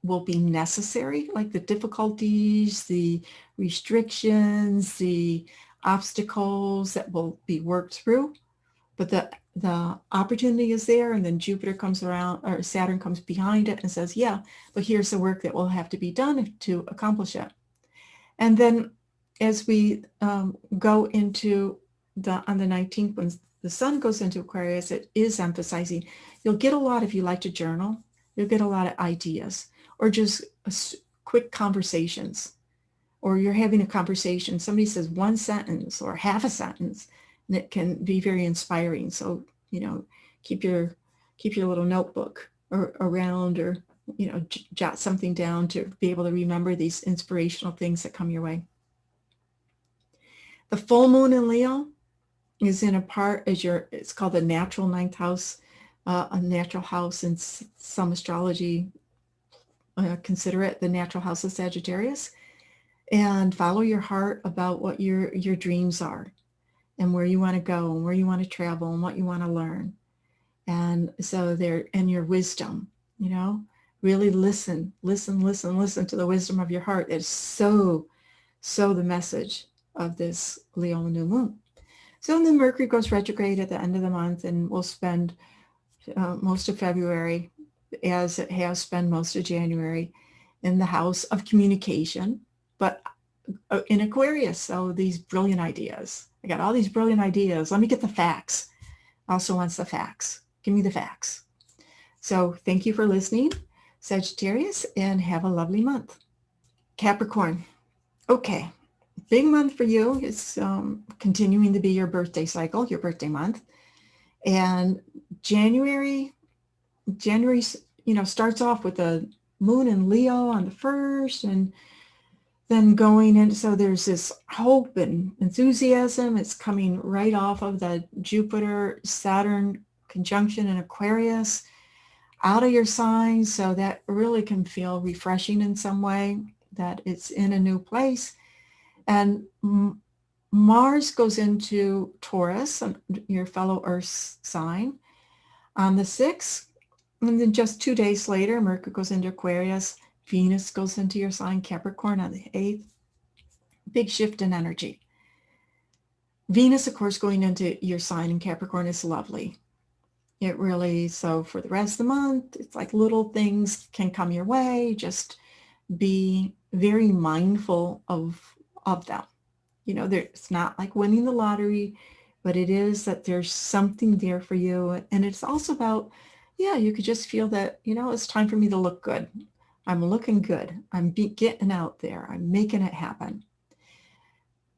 will be necessary, like the difficulties, the restrictions, the obstacles that will be worked through. But the opportunity is there, and then Jupiter comes around, or Saturn comes behind it and says, yeah, but here's the work that will have to be done to accomplish it. And then as we go into on the 19th, when the sun goes into Aquarius, it is emphasizing, you'll get a lot, if you like to journal, you'll get a lot of ideas, or just quick conversations, or you're having a conversation, somebody says one sentence or half a sentence, and it can be very inspiring. So, keep your little notebook around, or, jot something down to be able to remember these inspirational things that come your way. The full moon in Leo is in a part it's called the natural 9th house, a natural house in some astrology. Consider it the natural house of Sagittarius, and follow your heart about what your dreams are, and where you want to go, and where you want to travel, and what you want to learn. And so and your wisdom, really listen to the wisdom of your heart. It's so the message of this Leo new moon. So then Mercury goes retrograde at the end of the month, and we'll spend most of February, as it has spent most of January, in the house of communication, but in Aquarius. So these brilliant ideas. I got all these brilliant ideas. Let me get the facts. Also wants the facts. Give me the facts. So thank you for listening, Sagittarius, and have a lovely month. Capricorn. Okay. Big month for you. It's continuing to be your birthday cycle, your birthday month. And January, starts off with the moon in Leo on the 1st, and then going in. So there's this hope and enthusiasm. It's coming right off of the Jupiter Saturn conjunction in Aquarius out of your sign. So that really can feel refreshing in some way, that it's in a new place. And Mars goes into Taurus, your fellow Earth sign, on the 6th. And then just 2 days later, Mercury goes into Aquarius. Venus goes into your sign, Capricorn, on the 8th. Big shift in energy. Venus, of course, going into your sign in Capricorn is lovely. It really, so for the rest of the month, it's like little things can come your way. Just be very mindful of them. It's not like winning the lottery, but it is that there's something there for you. And it's also about, you could just feel that, it's time for me to look good. I'm looking good. I'm getting out there. I'm making it happen.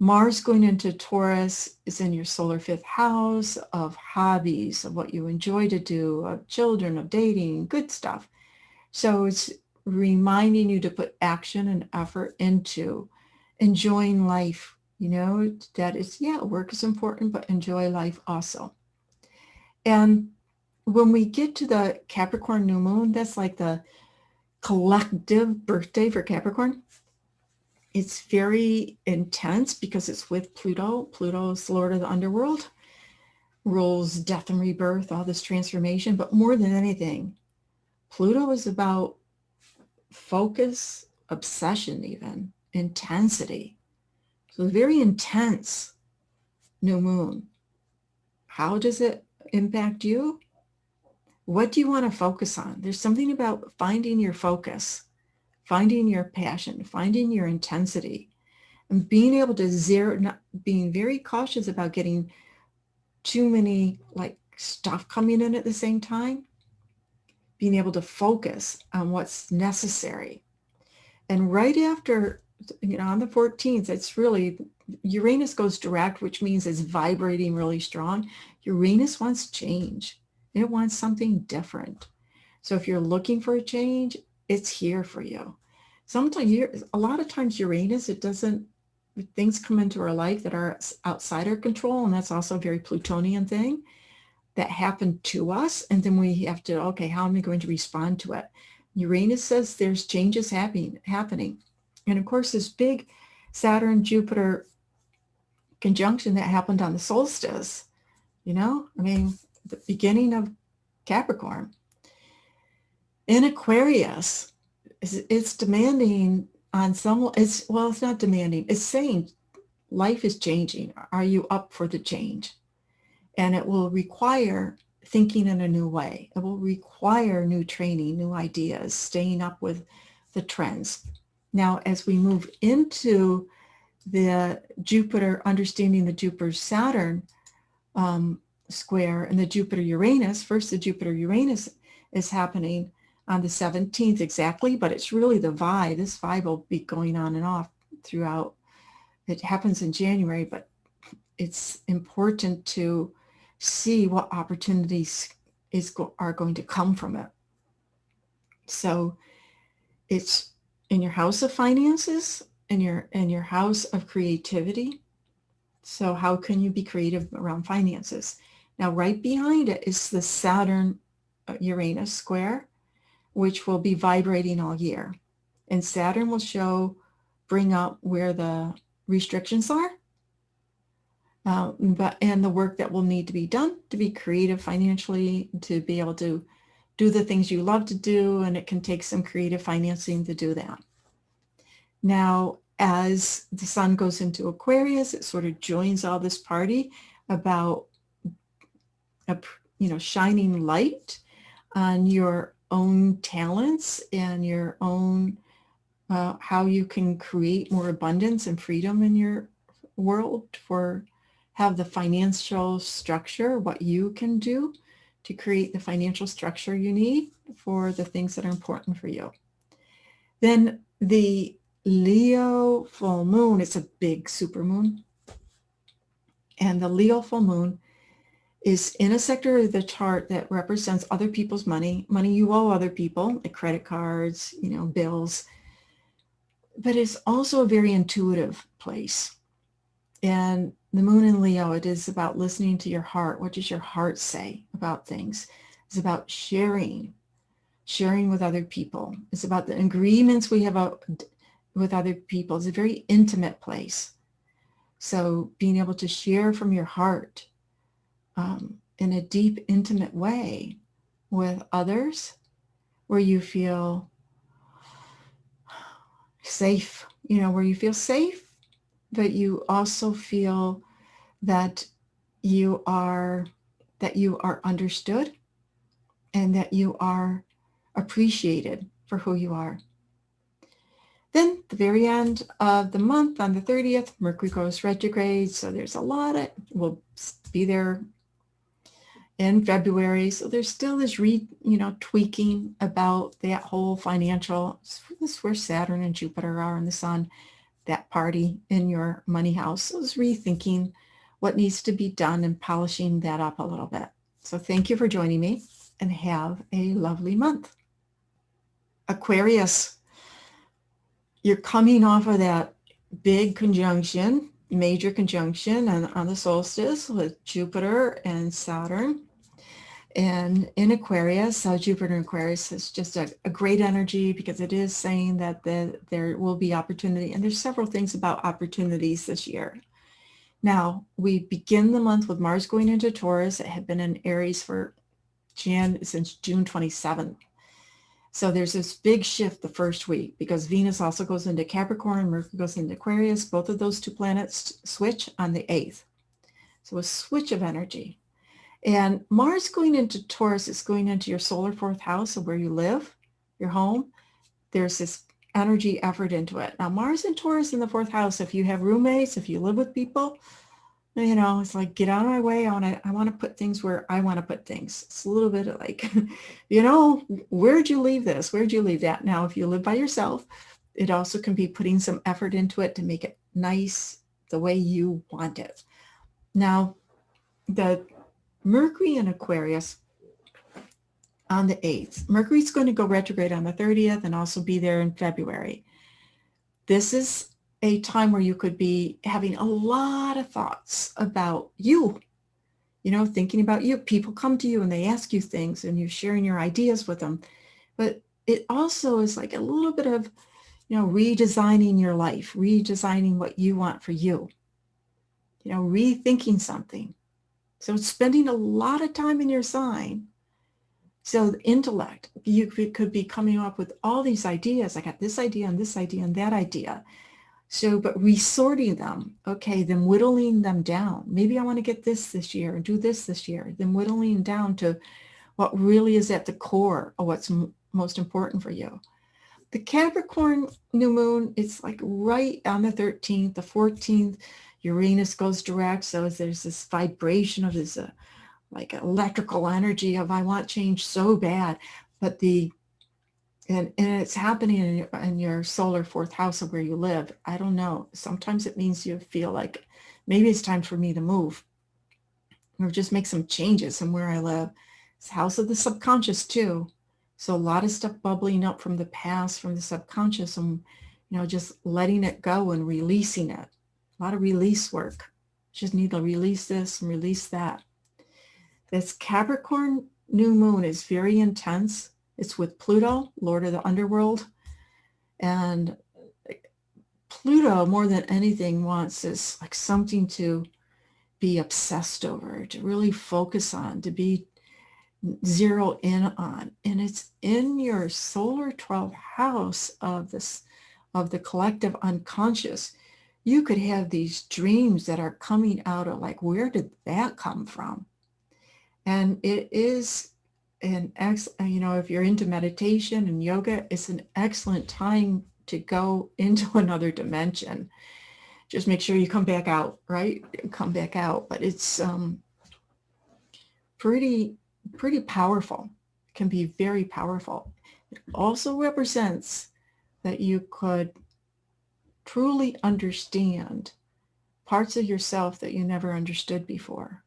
Mars going into Taurus is in your solar 5th house of hobbies, of what you enjoy to do, of children, of dating, good stuff. So it's reminding you to put action and effort into enjoying life. That is, work is important, but enjoy life also. And when we get to the Capricorn new moon, that's like the collective birthday for Capricorn. It's very intense because it's with Pluto. Pluto is the Lord of the underworld, rules death and rebirth, all this transformation. But more than anything, Pluto is about focus, obsession, even intensity. So it's very intense new moon. How does it impact you? What do you want to focus on? There's something about finding your focus, finding your passion, finding your intensity, and being able to being very cautious about getting too many stuff coming in at the same time, being able to focus on what's necessary. And right after, on the 14th, it's really, Uranus goes direct, which means it's vibrating really strong. Uranus wants change. It wants something different. So if you're looking for a change, it's here for you. A lot of times Uranus, things come into our life that are outside our control. And that's also a very Plutonian thing that happened to us. And then we have to, okay, how am I going to respond to it? Uranus says there's changes happening. And of course, this big Saturn-Jupiter conjunction that happened on the solstice, the beginning of Capricorn. In Aquarius, it's demanding on some, it's not demanding, it's saying life is changing. Are you up for the change? And it will require thinking in a new way. It will require new training, new ideas, staying up with the trends. Now, as we move into the Jupiter, understanding the Jupiter-Saturn square and the Jupiter-Uranus, first the Jupiter-Uranus is happening on the 17th exactly, but it's really the vibe. This vibe will be going on and off throughout. It happens in January, but it's important to see what opportunities are going to come from it. So it's in your house of finances, in your house of creativity. So how can you be creative around finances? Now, right behind it is the Saturn-Uranus square, which will be vibrating all year. And Saturn will bring up where the restrictions are, and the work that will need to be done to be creative financially, to be able to do the things you love to do, and it can take some creative financing to do that. Now, as the sun goes into Aquarius, it sort of joins all this party about, shining light on your own talents and your own, how you can create more abundance and freedom in your world, have the financial structure, what you can do to create the financial structure you need for the things that are important for you. Then the Leo full moon, it's a big supermoon. And the Leo full moon is in a sector of the chart that represents other people's money you owe other people, like credit cards, bills. But it's also a very intuitive place. And the moon in Leo, it is about listening to your heart. What does your heart say about things? It's about sharing with other people. It's about the agreements we have with other people. It's a very intimate place. So being able to share from your heart in a deep, intimate way with others, where you feel safe, where you feel safe, but you also feel that you are understood and that you are appreciated for who you are. Then the very end of the month, on the 30th, Mercury goes retrograde. So there's a lot of, we'll be there in February. So there's still this tweaking about that whole financial, this is where Saturn and Jupiter are in the sun, that party in your money house. So it's rethinking what needs to be done and polishing that up a little bit. So thank you for joining me and have a lovely month. Aquarius, you're coming off of that big conjunction, major conjunction on the solstice with Jupiter and Saturn. And in Aquarius, Jupiter in Aquarius is just a great energy, because it is saying that there will be opportunity. And there's several things about opportunities this year. Now, we begin the month with Mars going into Taurus. It had been in Aries since June 27th. So there's this big shift the first week, because Venus also goes into Capricorn, Mercury goes into Aquarius. Both of those two planets switch on the 8th. So a switch of energy. And Mars going into Taurus is going into your solar fourth house of where you live, your home. There's this energy effort into it. Now, Mars and Taurus in the fourth house, if you have roommates, if you live with people, it's like, get out of my way. I want to put things where I want to put things. It's a little bit of like, where'd you leave this? Where'd you leave that? Now, if you live by yourself, it also can be putting some effort into it to make it nice the way you want it. Now, the Mercury in Aquarius on the 8th. Mercury's going to go retrograde on the 30th and also be there in February. This is a time where you could be having a lot of thoughts about you, thinking about you. People come to you and they ask you things and you're sharing your ideas with them. But it also is like a little bit of, redesigning your life, redesigning what you want for you, rethinking something. So it's spending a lot of time in your sign. So the intellect, you could be coming up with all these ideas. I got this idea and this idea and that idea. So, but resorting them, okay, then whittling them down. Maybe I want to get this year and do this year. Then whittling down to what really is at the core of what's most important for you. The Capricorn new moon, it's like right on the 13th, the 14th, Uranus goes direct. So there's this vibration of this like electrical energy of I want change so bad. But and it's happening in your solar fourth house of where you live. I don't know. Sometimes it means you feel like maybe it's time for me to move or just make some changes in where I live. It's house of the subconscious too. So a lot of stuff bubbling up from the past, from the subconscious, and just letting it go and releasing it. A lot of release work. Just need to release this and release that. This Capricorn new moon is very intense. It's with Pluto, Lord of the Underworld. And Pluto, more than anything, wants this like something to be obsessed over, to really focus on, to be zero in on. And it's in your solar 12th house of the collective unconscious. You could have these dreams that are coming out of like, where did that come from? And it is if you're into meditation and yoga, it's an excellent time to go into another dimension. Just make sure you come back out, right? Come back out. But it's pretty pretty powerful, can be very powerful. It also represents that you could truly understand parts of yourself that you never understood before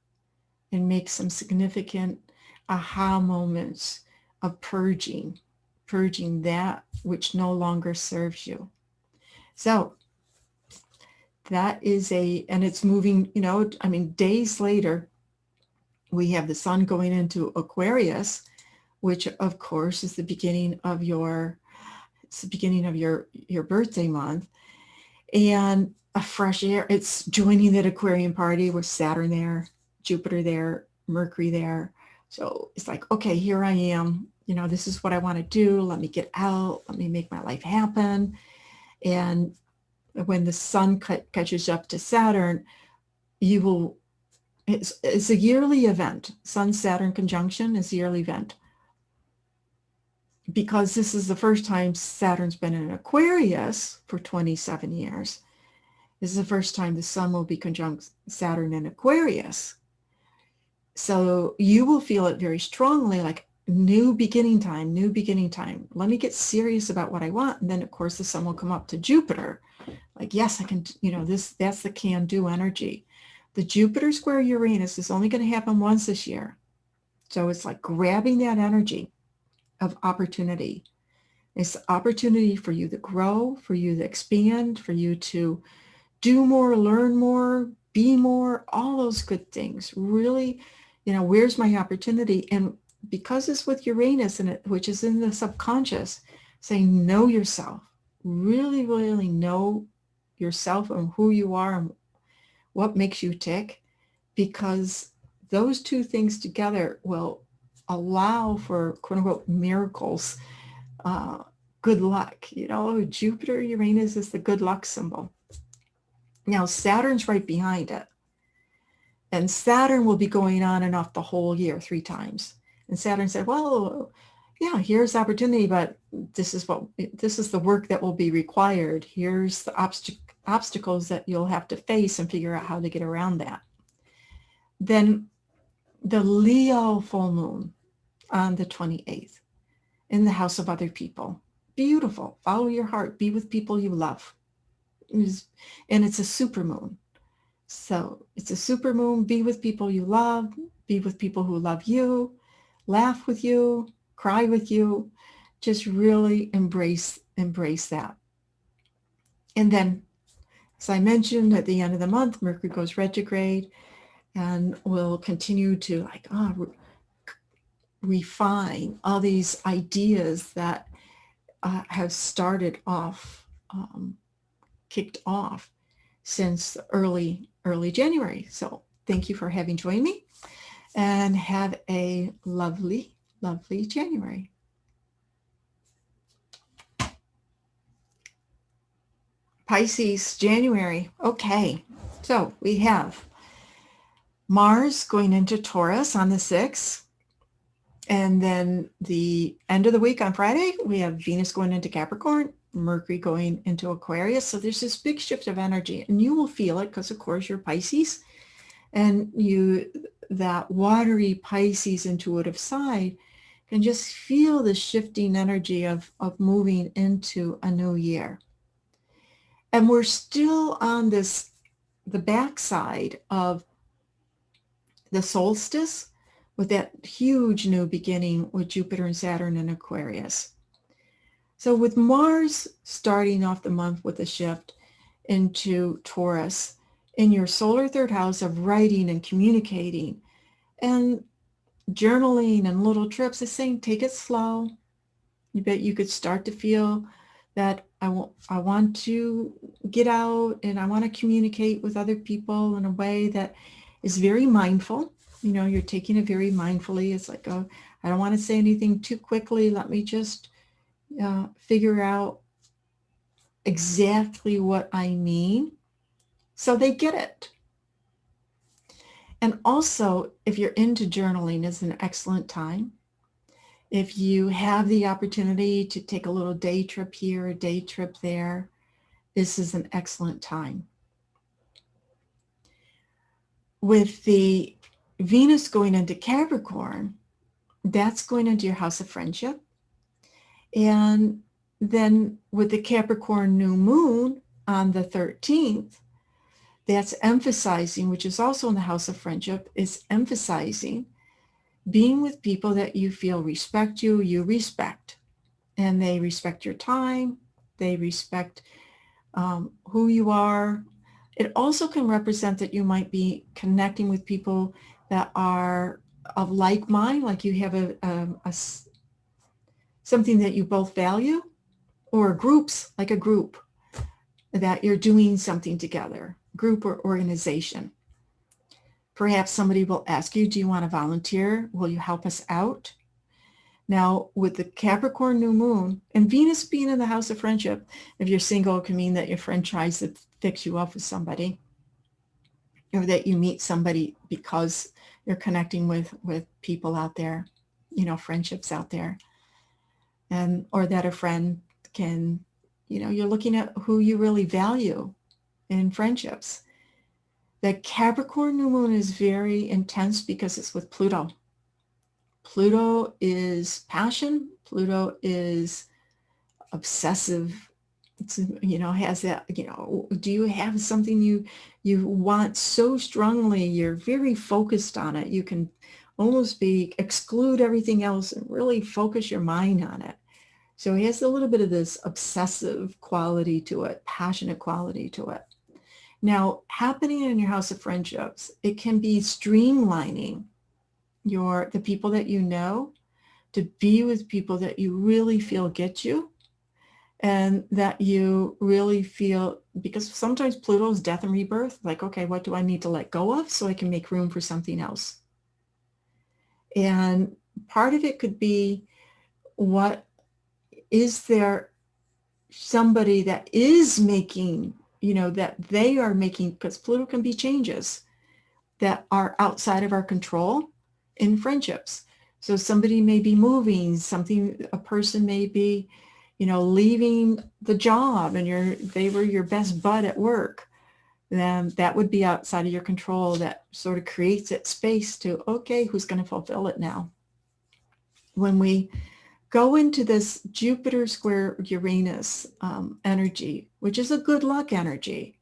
and make some significant aha moments of purging that which no longer serves you. So that is and it's moving, I mean, days later, we have the sun going into Aquarius, which of course is the beginning of your birthday month, and a fresh air. It's joining that Aquarian party with Saturn there, Jupiter there, Mercury there. So it's like, okay, here I am. This is what I want to do. Let me get out. Let me make my life happen. And when the sun catches up to Saturn, it's a yearly event. Sun-Saturn conjunction is a yearly event. Because this is the first time Saturn's been in Aquarius for 27 years. This is the first time the sun will be conjunct Saturn in Aquarius. So you will feel it very strongly, like new beginning time. Let me get serious about what I want. And then, of course, the sun will come up to Jupiter. Like, yes, I can, that's the can-do energy. The Jupiter square Uranus is only going to happen once this year. So it's like grabbing that energy of opportunity. It's the opportunity for you to grow, for you to expand, for you to do more, learn more, be more, all those good things. Really, where's my opportunity? And because it's with Uranus in it, which is in the subconscious, saying know yourself, really, really know yourself and who you are and what makes you tick, because those two things together will allow for quote unquote miracles, good luck. Jupiter, Uranus is the good luck symbol. Now Saturn's right behind it. And Saturn will be going on and off the whole year 3 times. And Saturn said, well, yeah, here's opportunity, but this is the work that will be required. Here's the obstacles that you'll have to face and figure out how to get around that. Then the Leo full moon on the 28th in the house of other people. Beautiful. Follow your heart. Be with people you love. And it's a super moon. So it's a super moon. Be with people you love. Be with people who love you. Laugh with you. Cry with you. Just really embrace that. And then, as I mentioned, at the end of the month, Mercury goes retrograde and will continue to refine all these ideas that have started off, kicked off since early January. So thank you for having joined me, and have a lovely, lovely January. Pisces, January. Okay, so we have Mars going into Taurus on the 6th. And then the end of the week on Friday, we have Venus going into Capricorn, Mercury going into Aquarius. So there's this big shift of energy, and you will feel it because, of course, you're Pisces, and that watery Pisces intuitive side can just feel the shifting energy of moving into a new year. And we're still on the backside of the solstice, with that huge new beginning with Jupiter and Saturn in Aquarius. So with Mars starting off the month with a shift into Taurus in your solar 3rd house of writing and communicating and journaling and little trips, is saying take it slow. You bet you could start to feel that I want to get out and I want to communicate with other people in a way that is very mindful. You're taking it very mindfully. It's like, oh, I don't want to say anything too quickly. Let me just figure out exactly what I mean so they get it. And also, if you're into journaling, it's an excellent time. If you have the opportunity to take a little day trip here, a day trip there, this is an excellent time. With the Venus going into Capricorn, that's going into your house of friendship. And then with the Capricorn new moon on the 13th, that's emphasizing, which is also in the house of friendship, is emphasizing being with people that you feel respect you, you respect, and they respect your time, they respect who you are. It also can represent that you might be connecting with people that are of like mind, like you have something that you both value, or groups, like a group that you're doing something together, group or organization. Perhaps somebody will ask you, do you want to volunteer? Will you help us out? Now, with the Capricorn new moon and Venus being in the house of friendship, if you're single, it can mean that your friend tries to fix you up with somebody, or that you meet somebody because you're connecting with people out there, friendships out there. And, or that a friend can, you're looking at who you really value in friendships. The Capricorn new moon is very intense because it's with Pluto. Pluto is passion. Pluto is obsessive. It's, has that, do you have something you want so strongly? You're very focused on it. You can almost exclude everything else and really focus your mind on it. So he has a little bit of this obsessive quality to it, passionate quality to it. Now, happening in your house of friendships, it can be streamlining the people that you know to be with people that you really feel get you, and that you really feel, because sometimes Pluto's death and rebirth, like, okay, what do I need to let go of so I can make room for something else? And part of it could be, what is there somebody that is making, that they are making, because Pluto can be changes that are outside of our control in friendships. So somebody may be moving, a person may be, leaving the job, and they were your best bud at work. Then that would be outside of your control. That sort of creates that space to, okay, who's going to fulfill it now? When we go into this Jupiter square Uranus energy, which is a good luck energy,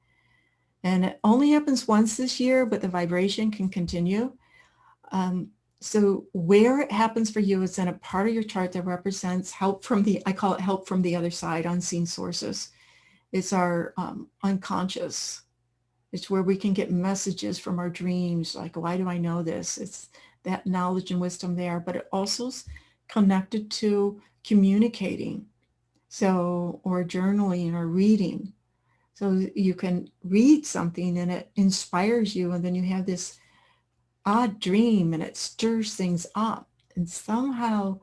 and it only happens once this year, but the vibration can continue. So where it happens for you is in a part of your chart that represents help from I call it help from the other side, unseen sources. It's our unconscious. It's where we can get messages from our dreams, like, why do I know this? It's that knowledge and wisdom there, but it also is connected to communicating, or journaling or reading. So you can read something and it inspires you, and then you have this odd dream and it stirs things up. And somehow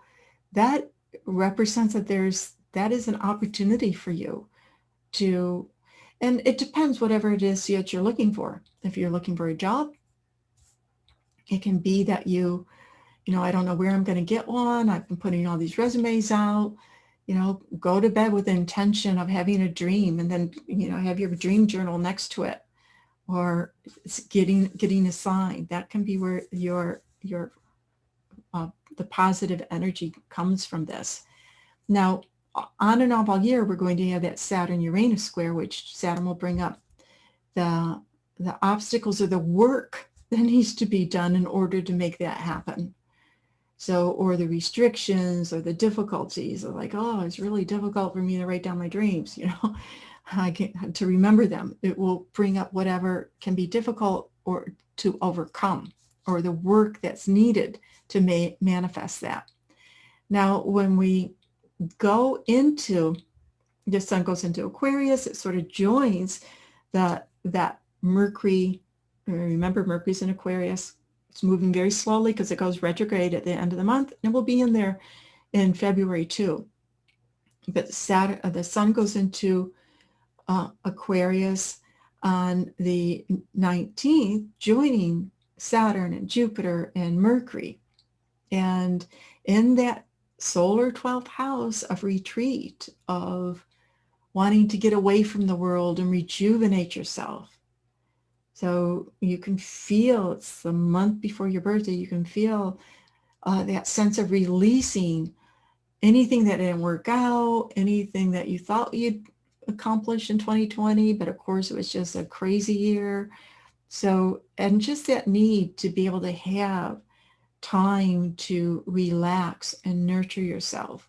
that represents that is an opportunity for you to, and it depends whatever it is that you're looking for. If you're looking for a job, it can be that I don't know where I'm going to get one. I've been putting all these resumes out. Go to bed with the intention of having a dream, and then, have your dream journal next to it, or getting a sign. That can be where the positive energy comes from this. Now, on and off all year, we're going to have that Saturn-Uranus square, which Saturn will bring up the obstacles or the work that needs to be done in order to make that happen. So, or the restrictions or the difficulties, or like, oh, it's really difficult for me to write down my dreams, I can't, to remember them. It will bring up whatever can be difficult or to overcome, or the work that's needed to manifest that. Now, when we go into, the sun goes into Aquarius, it sort of joins that Mercury. Remember, Mercury's in Aquarius. It's moving very slowly because it goes retrograde at the end of the month, and we'll be in there in February too. But the sun goes into Aquarius on the 19th, joining Saturn and Jupiter and Mercury. And in that solar 12th house of retreat, of wanting to get away from the world and rejuvenate yourself. So you can feel, it's the month before your birthday, you can feel that sense of releasing anything that didn't work out, anything that you thought you'd accomplish in 2020, but of course it was just a crazy year. So, and just that need to be able to have time to relax and nurture yourself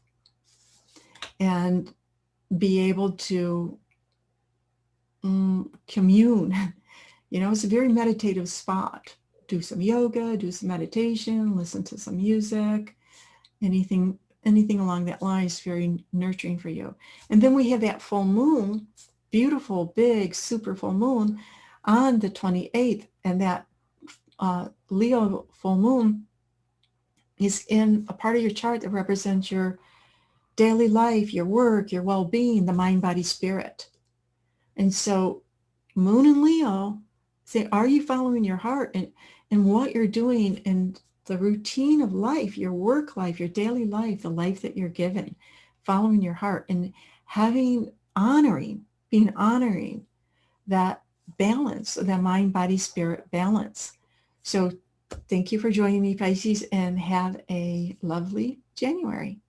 and be able to commune. You know, it's a very meditative spot. Do some yoga, do some meditation, listen to some music, anything along that line is very nurturing for you. And then we have that full moon, beautiful, big, super full moon on the 28th. And that Leo full moon is in a part of your chart that represents your daily life, your work, your well-being, the mind, body, spirit. And so moon and Leo say, are you following your heart and what you're doing and the routine of life, your work life, your daily life, the life that you're given, following your heart and being honoring that balance, that mind, body, spirit balance. So thank you for joining me, Pisces, and have a lovely January.